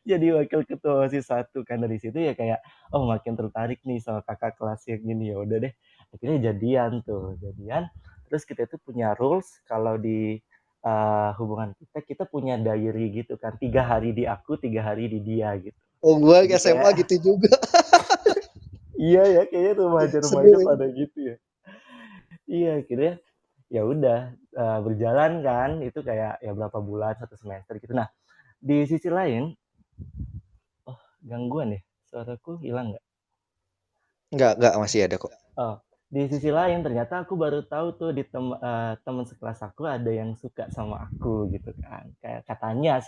jadi wakil ketua OSIS 1 kan. Dari situ ya kayak makin tertarik nih sama kakak kelas yang gini. Ya udah deh akhirnya jadian terus kita tuh punya rules kalau di hubungan kita punya diary gitu kan, 3 hari di aku, 3 hari di dia gitu. Gue SMA kayak, gitu juga. Iya ya, kayaknya remaja pada gitu ya. Iya akhirnya ya udah berjalan kan, itu kayak ya berapa bulan, 1 semester gitu. Nah di sisi lain gangguan ya, suaraku hilang nggak? Nggak, masih ada kok. di sisi lain ternyata aku baru tahu tuh teman sekelas aku ada yang suka sama aku gitu kan. Kayak katanya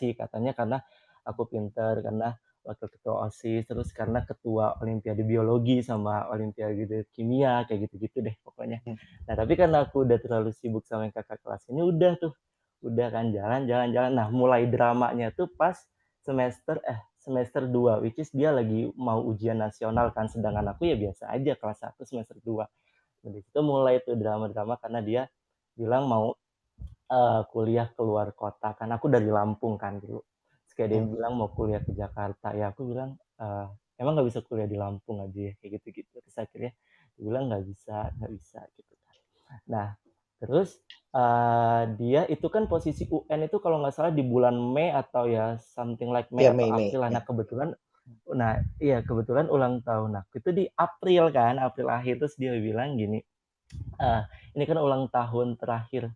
karena aku pinter, karena wakil ketua OSIS, terus karena ketua olimpiade biologi sama olimpiade kimia, kayak gitu-gitu deh pokoknya. Nah, tapi karena aku udah terlalu sibuk sama yang kakak kelas ini, udah kan jalan. Nah, mulai dramanya tuh pas semester 2, which is dia lagi mau ujian nasional kan, sedangkan aku ya biasa aja kelas 1 semester 2. Dari situ mulai tuh drama-drama karena dia bilang mau kuliah keluar kota kan. Aku dari Lampung kan dulu. Terus kayak dia bilang mau kuliah ke Jakarta. Ya aku bilang emang nggak bisa kuliah di Lampung aja ya kayak gitu-gitu. Terus akhirnya dia bilang nggak bisa gitu kan. Nah terus dia itu kan posisi UN itu kalau nggak salah di bulan Mei atau ya something like Mei Ya, atau Mei. April lah. Ya. Nah kebetulan ulang tahun aku itu di April akhir. Terus dia bilang gini, ini kan ulang tahun terakhir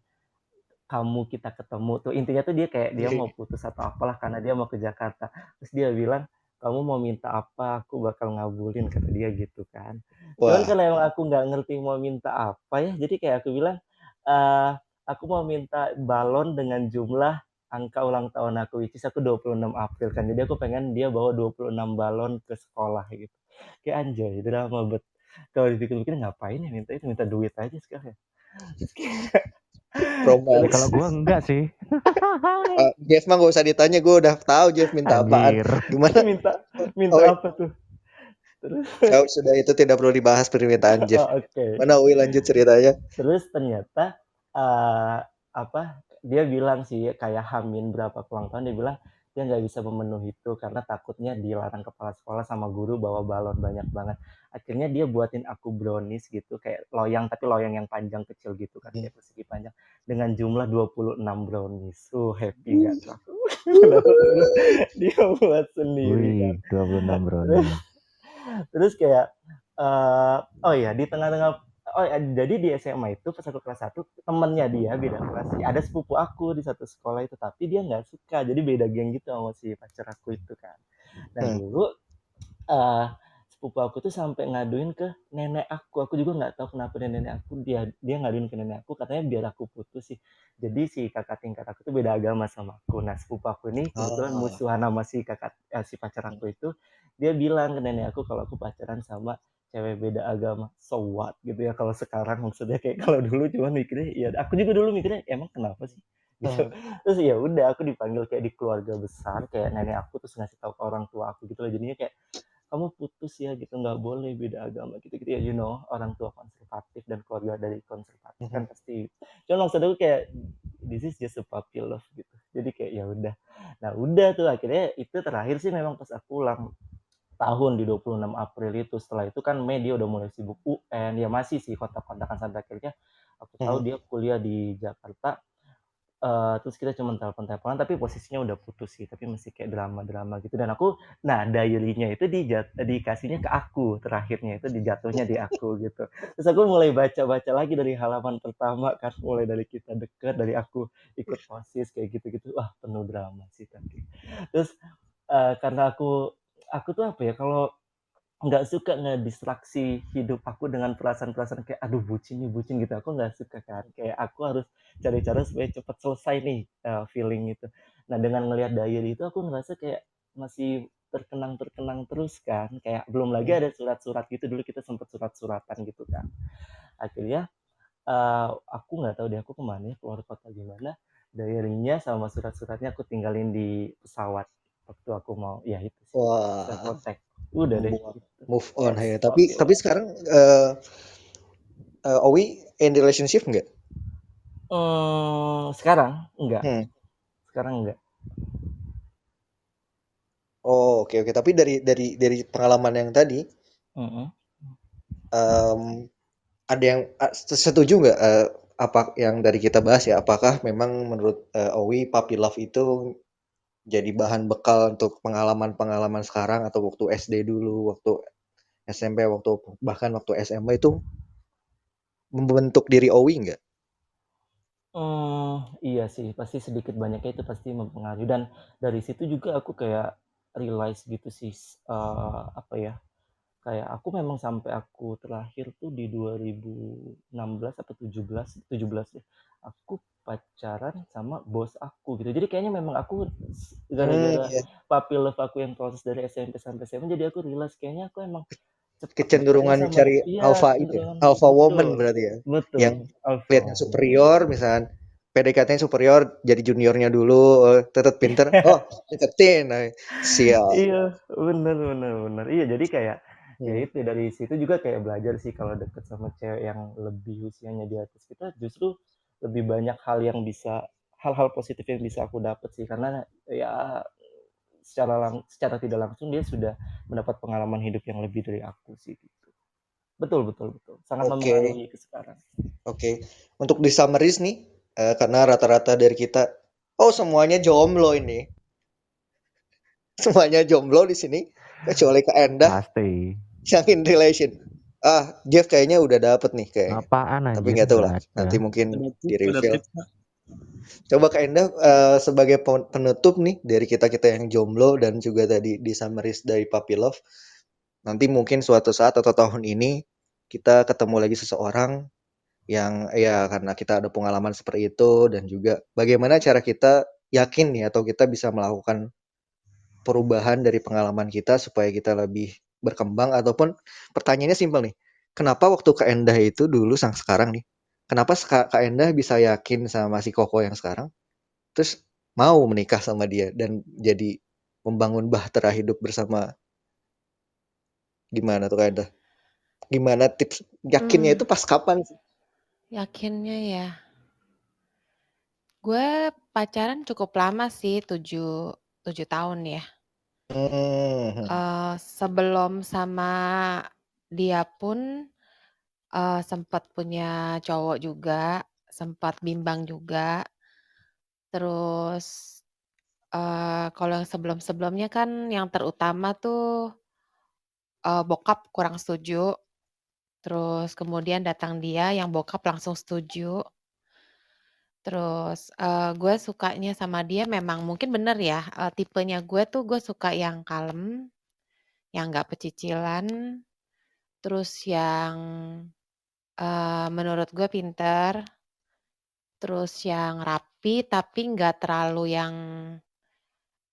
kita ketemu tuh, intinya tuh dia kayak dia mau putus atau apalah karena dia mau ke Jakarta. Terus dia bilang, kamu mau minta apa aku bakal ngabulin, kata dia gitu kan. Cuman Wah, karena emang aku nggak ngerti mau minta apa ya, jadi kayak aku bilang, eh aku mau minta balon dengan jumlah angka ulang tahun aku, which is aku 26 April kan. Jadi aku pengen dia bawa 26 balon ke sekolah gitu. Kayak anjay, drama bet. Kalau dipikir-pikir ngapain ya minta itu, minta duit aja sekarang. Kalau romance. gua enggak sih. Jeff mah gak usah ditanya, gue udah tahu Jeff minta apaan. Anjir. Gimana? minta Owi, apa tuh? Terus sudah itu tidak perlu dibahas permintaan Jeff. oke. Mana Owi lanjut ceritanya? Terus ternyata dia bilang sih kayak hamin berapa ulang tahun, dia bilang dia nggak bisa memenuhi itu karena takutnya dilarang kepala sekolah sama guru bawa balon banyak banget. Akhirnya dia buatin aku brownies gitu, kayak loyang, tapi loyang yang panjang kecil gitu kan, kayak persegi panjang dengan jumlah 26 brownies. Happy nggak tuh aku? Dia buat sendiri kan. Wih, 26 brownies. Terus kayak oh ya di tengah-tengah jadi di SMA itu pas aku kelas 1 temennya dia beda kelas sih, ada sepupu aku di satu sekolah itu, tapi dia nggak suka, jadi beda geng gitu sama si pacar aku itu kan. Dan dulu sepupu aku tuh sampai ngaduin ke nenek aku juga nggak tahu kenapa nenek aku, dia ngaduin ke nenek aku, katanya biar aku putus sih. Jadi si kakak tingkat aku tuh beda agama sama aku. Nah sepupu aku ini kebetulan musuhan sama si pacar aku itu, dia bilang ke nenek aku kalau aku pacaran sama cewek beda agama. So what gitu ya kalau sekarang, maksudnya kayak kalau dulu cuma mikirnya ya, aku juga dulu mikirnya emang kenapa sih gitu. Terus ya udah aku dipanggil kayak di keluarga besar, kayak nenek aku terus ngasih tahu ke orang tua aku gitu loh, jadinya kayak kamu putus ya gitu, nggak boleh beda agama gitu ya, orang tua konservatif dan keluarga dari konservatif kan pasti. Cuman maksud aku kayak this is just a puppy love gitu, jadi kayak ya udah. Nah udah tuh akhirnya itu terakhir sih memang pas aku ulang tahun di 26 April itu. Setelah itu kan Mei dia udah mulai sibuk UN, ya masih sih kontak-kontakan sampai akhirnya aku tahu dia kuliah di Jakarta. Terus kita cuma telepon-teleponan, tapi posisinya udah putus sih, tapi masih kayak drama-drama gitu. Dan aku, nah diary-nya itu dikasihnya ke aku, terakhirnya itu dijatuhnya di aku gitu. Terus aku mulai baca-baca lagi dari halaman pertama kan, mulai dari kita deket, dari aku ikut OSIS kayak gitu-gitu. Wah penuh drama sih tadi. Terus karena aku tuh apa ya, kalau nggak suka ngedistraksi hidup aku dengan perasaan-perasaan kayak aduh bucin gitu, aku nggak suka kan, kayak aku harus cari cara supaya cepat selesai nih feeling itu. Nah dengan ngelihat diary itu aku ngerasa kayak masih terkenang terus kan, kayak belum lagi ada surat-surat gitu, dulu kita sempat surat-suratan gitu kan. Akhirnya aku nggak tahu deh aku kemana ya, keluar kota gimana, diary-nya sama surat-suratnya aku tinggalin di pesawat waktu aku mau ya itu sih, Wah, udah deh move on ya. Yes, Tapi sekarang Owi in relationship nggak? Sekarang enggak. Oh, oke. Tapi dari pengalaman yang tadi, ada yang setuju nggak apa yang dari kita bahas ya? Apakah memang menurut Owi puppy love itu jadi bahan bekal untuk pengalaman-pengalaman sekarang, atau waktu SD dulu, waktu SMP, bahkan waktu SMA itu membentuk diri Owi nggak? Iya sih, pasti sedikit banyaknya itu pasti mempengaruhi, dan dari situ juga aku kayak realize gitu sih, apa ya, Kayak aku memang sampai aku terakhir tuh di 2016 atau 17 deh. Aku pacaran sama bos aku gitu. Jadi kayaknya memang aku gara-gara Iya. puppy love aku yang proses dari SMP sampai SMA, jadi aku realize kayaknya aku emang cepet banget ya Kecenderungan sama cari iya alpha itu ya, kecenderungan alpha woman betul berarti ya. betul Yang alpha lihatnya superior, misalkan PDKT-nya superior, jadi juniornya dulu, tetep pinter, oh deketin, nah, sial. Iya, bener bener bener. Iya, jadi kayak ya Hmm. itu dari situ juga kayak belajar sih kalau deket sama cewek yang lebih usianya di atas kita, justru lebih banyak hal-hal positif yang bisa aku dapat sih karena ya secara tidak langsung dia sudah mendapat pengalaman hidup yang lebih dari aku sih gitu. Betul betul betul. Sangat Oke, mempengaruhi ke sekarang. oke. Untuk di summaries nih, karena rata-rata dari kita, oh semuanya jomblo ini, semuanya jomblo di sini, kecuali Kak Endah Pasti. yang in relation. Jeff kayaknya udah dapet nih kayaknya. Apaan Tapi anjir? nggak tahu Nggak lah, ada. nanti mungkin di Ada reveal. tips Pak. Coba Kak Endah sebagai penutup nih dari kita-kita yang jomblo dan juga tadi di summaries dari Puppy Love, nanti mungkin suatu saat atau tahun ini kita ketemu lagi seseorang yang ya karena kita ada pengalaman seperti itu dan juga bagaimana cara kita yakin nih atau kita bisa melakukan perubahan dari pengalaman kita supaya kita lebih berkembang ataupun pertanyaannya simpel nih. Kenapa waktu Kak Endah itu dulu sekarang nih? Kenapa Kak Endah bisa yakin sama si Koko yang sekarang? Terus mau menikah sama dia dan jadi membangun bahtera hidup bersama. Gimana tuh Kak Endah? Gimana tips yakinnya itu pas kapan sih? Yakinnya ya. Gue pacaran cukup lama sih, 7 tahun ya. Sebelum sama dia pun sempat punya cowok juga, sempat bimbang juga. Terus kalau yang sebelum-sebelumnya kan yang terutama tuh bokap kurang setuju. Terus kemudian datang dia yang bokap langsung setuju. Terus gue sukanya sama dia memang mungkin bener ya, tipenya gue tuh gue suka yang kalem, yang nggak pecicilan, terus yang menurut gue pinter, terus yang rapi tapi nggak terlalu yang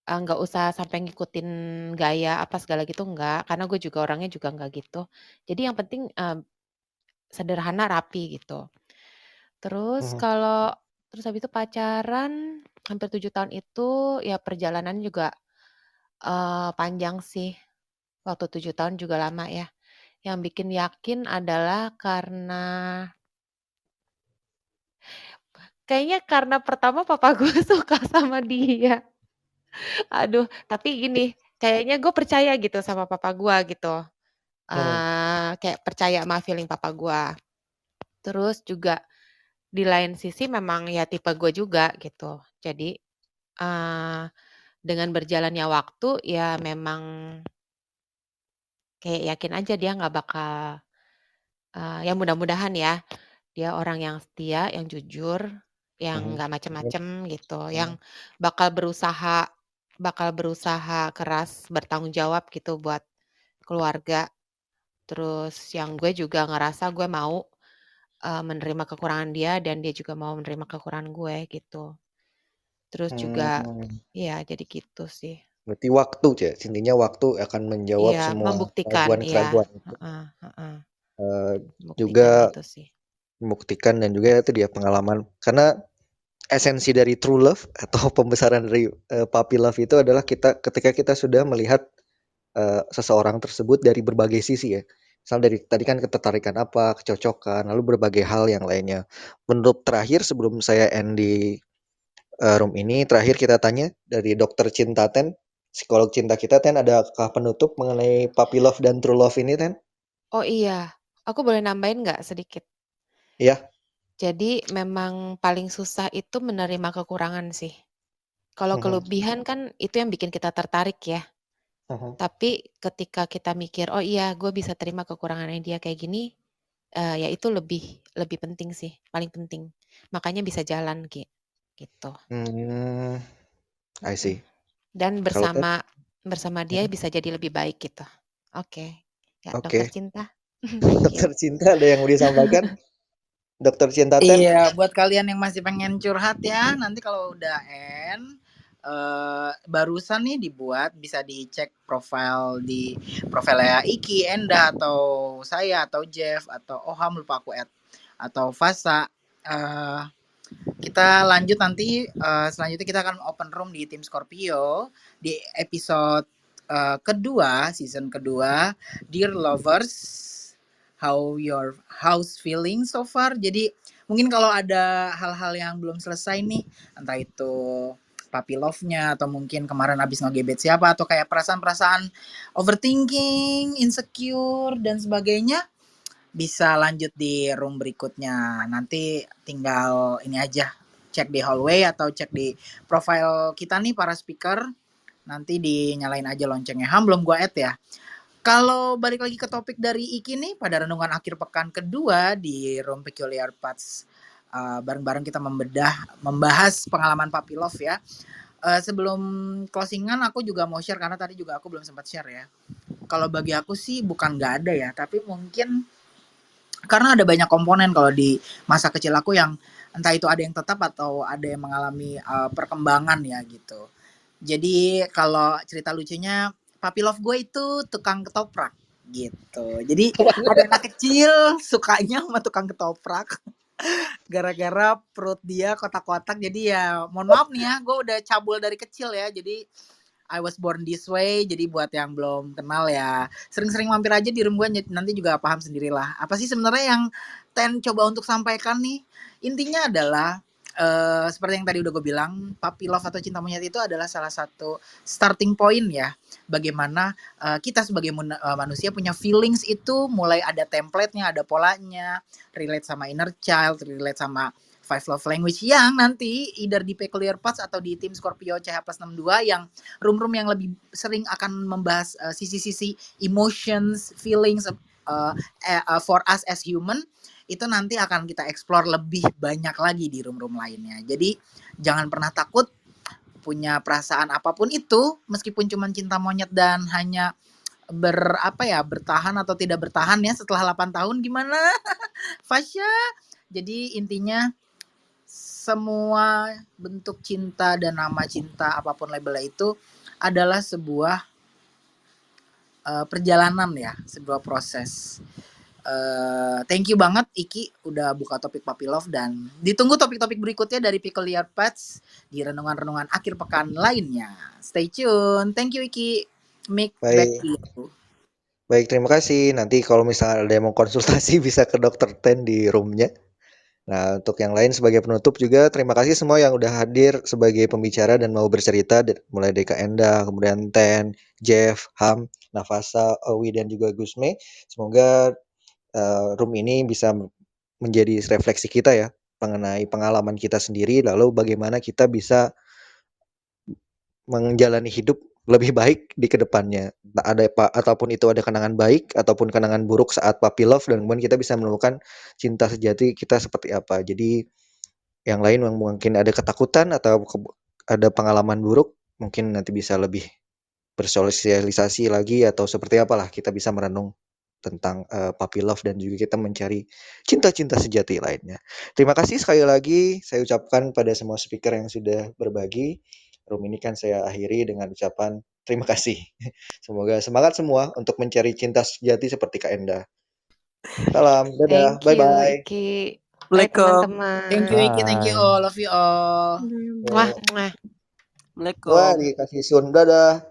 nggak usah sampai ngikutin gaya apa segala gitu enggak, karena gue juga orangnya juga nggak gitu. Jadi yang penting sederhana, rapi gitu. Terus terus habis itu pacaran hampir 7 tahun itu ya perjalanan juga panjang sih. Waktu 7 tahun juga lama ya. Yang bikin yakin adalah kayaknya karena pertama papa gue suka sama dia. Aduh, tapi gini, kayaknya gue percaya gitu sama papa gue gitu. Kayak percaya sama feeling papa gue. Terus juga di lain sisi memang ya tipe gue juga gitu. Jadi dengan berjalannya waktu ya memang kayak yakin aja dia nggak bakal ya mudah-mudahan ya, dia orang yang setia, yang jujur, yang nggak macem-macem gitu, yang bakal berusaha keras bertanggung jawab gitu buat keluarga. Terus yang gue juga ngerasa gue mau menerima kekurangan dia dan dia juga mau menerima kekurangan gue gitu. Terus juga ya jadi gitu sih. Berarti waktu ya, intinya waktu akan menjawab Iya, semua membuktikan, iya, keraguan-keraguan itu. heeh heeh, Juga membuktikan itu sih. membuktikan dan juga itu dia pengalaman. Karena esensi dari true love atau pembesaran dari puppy love itu adalah ketika kita sudah melihat seseorang tersebut dari berbagai sisi ya. Misal dari tadi kan ketertarikan apa, kecocokan, lalu berbagai hal yang lainnya. Menurut terakhir sebelum saya end di room ini, terakhir kita tanya dari dokter cinta Ten, psikolog cinta kita Ten, adakah penutup mengenai puppy love dan true love ini Ten? Oh iya, aku boleh nambahin nggak sedikit? Iya. Jadi memang paling susah itu menerima kekurangan sih. Kalau kelebihan kan itu yang bikin kita tertarik ya. Tapi ketika kita mikir, "Oh iya, gue bisa terima kekurangannya dia kayak gini," ya itu lebih lebih penting sih, paling penting. Makanya bisa jalan, gitu. I see. Dan Kalau Ten? bersama dia bisa jadi lebih baik gitu. Oke, Ya, Oke. dokter cinta. Dokter cinta ada yang mau disampaikan? Dokter cinta Ten? Iya, buat kalian yang masih pengen curhat ya, nanti kalau udah end barusan nih dibuat, bisa dicek di profilnya Iki, Enda, atau saya, atau Jeff, atau Oham, lupa aku add, atau Fasa. Kita lanjut nanti, selanjutnya kita akan open room di tim Scorpio di episode kedua, season kedua, Dear Lovers, how your house feeling so far. Jadi mungkin kalau ada hal-hal yang belum selesai nih, entah itu puppy love-nya, atau mungkin kemarin abis ngegebet siapa, atau kayak perasaan-perasaan overthinking, insecure, dan sebagainya, bisa lanjut di room berikutnya. Nanti tinggal ini aja, cek di hallway atau cek di profile kita nih para speaker. Nanti dinyalain aja loncengnya. Belum gua add ya. Kalau balik lagi ke topik dari Iki nih, pada renungan akhir pekan kedua di Room Peculiar Paths, bareng-bareng kita membahas pengalaman puppy love ya. Sebelum closingan aku juga mau share, karena tadi juga aku belum sempat share ya. Kalau bagi aku sih bukan nggak ada ya, tapi mungkin karena ada banyak komponen kalau di masa kecil aku yang entah itu ada yang tetap atau ada yang mengalami perkembangan ya gitu. Jadi kalau cerita lucunya, puppy love gue itu tukang ketoprak gitu. Jadi ada anak kecil sukanya sama tukang ketoprak. Gara-gara perut dia kotak-kotak, jadi ya mohon maaf nih ya, gue udah cabul dari kecil ya. Jadi I was born this way. Jadi buat yang belum kenal ya, sering-sering mampir aja di room gue, nanti juga paham sendirilah. Apa sih sebenarnya yang Ten coba untuk sampaikan nih? Intinya adalah seperti yang tadi udah gue bilang, puppy love atau cinta monyet itu adalah salah satu starting point ya. Bagaimana kita sebagai manusia punya feelings itu mulai ada template-nya, ada polanya, relate sama inner child, relate sama 5 love language, yang nanti either di Peculiar Paths atau di tim Scorpio CH+62 yang room-room yang lebih sering akan membahas sisi-sisi emotions, feelings for us as human, itu nanti akan kita explore lebih banyak lagi di room-room lainnya. Jadi jangan pernah takut punya perasaan apapun itu, meskipun cuma cinta monyet dan hanya bertahan atau tidak bertahan ya setelah 8 tahun, gimana Fasya? Jadi intinya semua bentuk cinta dan nama cinta, apapun labelnya itu, adalah sebuah perjalanan ya, sebuah proses. Thank you banget Iki udah buka topik puppy love, dan ditunggu topik-topik berikutnya dari Peculiar Paths di renungan-renungan akhir pekan lainnya. Stay tune. Thank you Iki. Back to you. Baik, terima kasih. Nanti kalau misalnya ada yang mau konsultasi bisa ke Dokter Ten di roomnya. Nah, untuk yang lain sebagai penutup juga, terima kasih semua yang udah hadir sebagai pembicara dan mau bercerita, mulai dari Kak Enda, kemudian Ten, Jeff, Ham, Nafasa, Owi, dan juga Gusme. Semoga room ini bisa menjadi refleksi kita ya, mengenai pengalaman kita sendiri, lalu bagaimana kita bisa menjalani hidup lebih baik di kedepannya. Ada ataupun itu ada kenangan baik ataupun kenangan buruk saat puppy love, dan kemudian kita bisa menemukan cinta sejati kita seperti apa. Jadi yang lain yang mungkin ada ketakutan atau ada pengalaman buruk, mungkin nanti bisa lebih bersosialisasi lagi atau seperti apalah, kita bisa merenung tentang puppy love dan juga kita mencari cinta-cinta sejati lainnya. Terima kasih sekali lagi saya ucapkan pada semua speaker yang sudah berbagi. Room ini kan saya akhiri dengan ucapan terima kasih. Semoga semangat semua untuk mencari cinta sejati seperti Kak Enda. Salam, dadah, Thank you bye-bye. Iki. Bye Assalamualaikum. teman-teman. Thank you Iki, thank you all, love you all. Wah, Wah, Assalamualaikum. dikasih sun, dadah.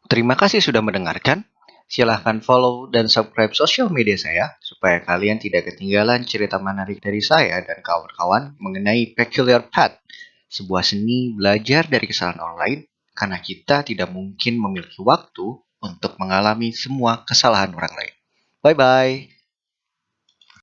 Terima kasih sudah mendengarkan. Silahkan follow dan subscribe sosial media saya supaya kalian tidak ketinggalan cerita menarik dari saya dan kawan-kawan mengenai Peculiar Path, sebuah seni belajar dari kesalahan orang lain, karena kita tidak mungkin memiliki waktu untuk mengalami semua kesalahan orang lain. Bye-bye.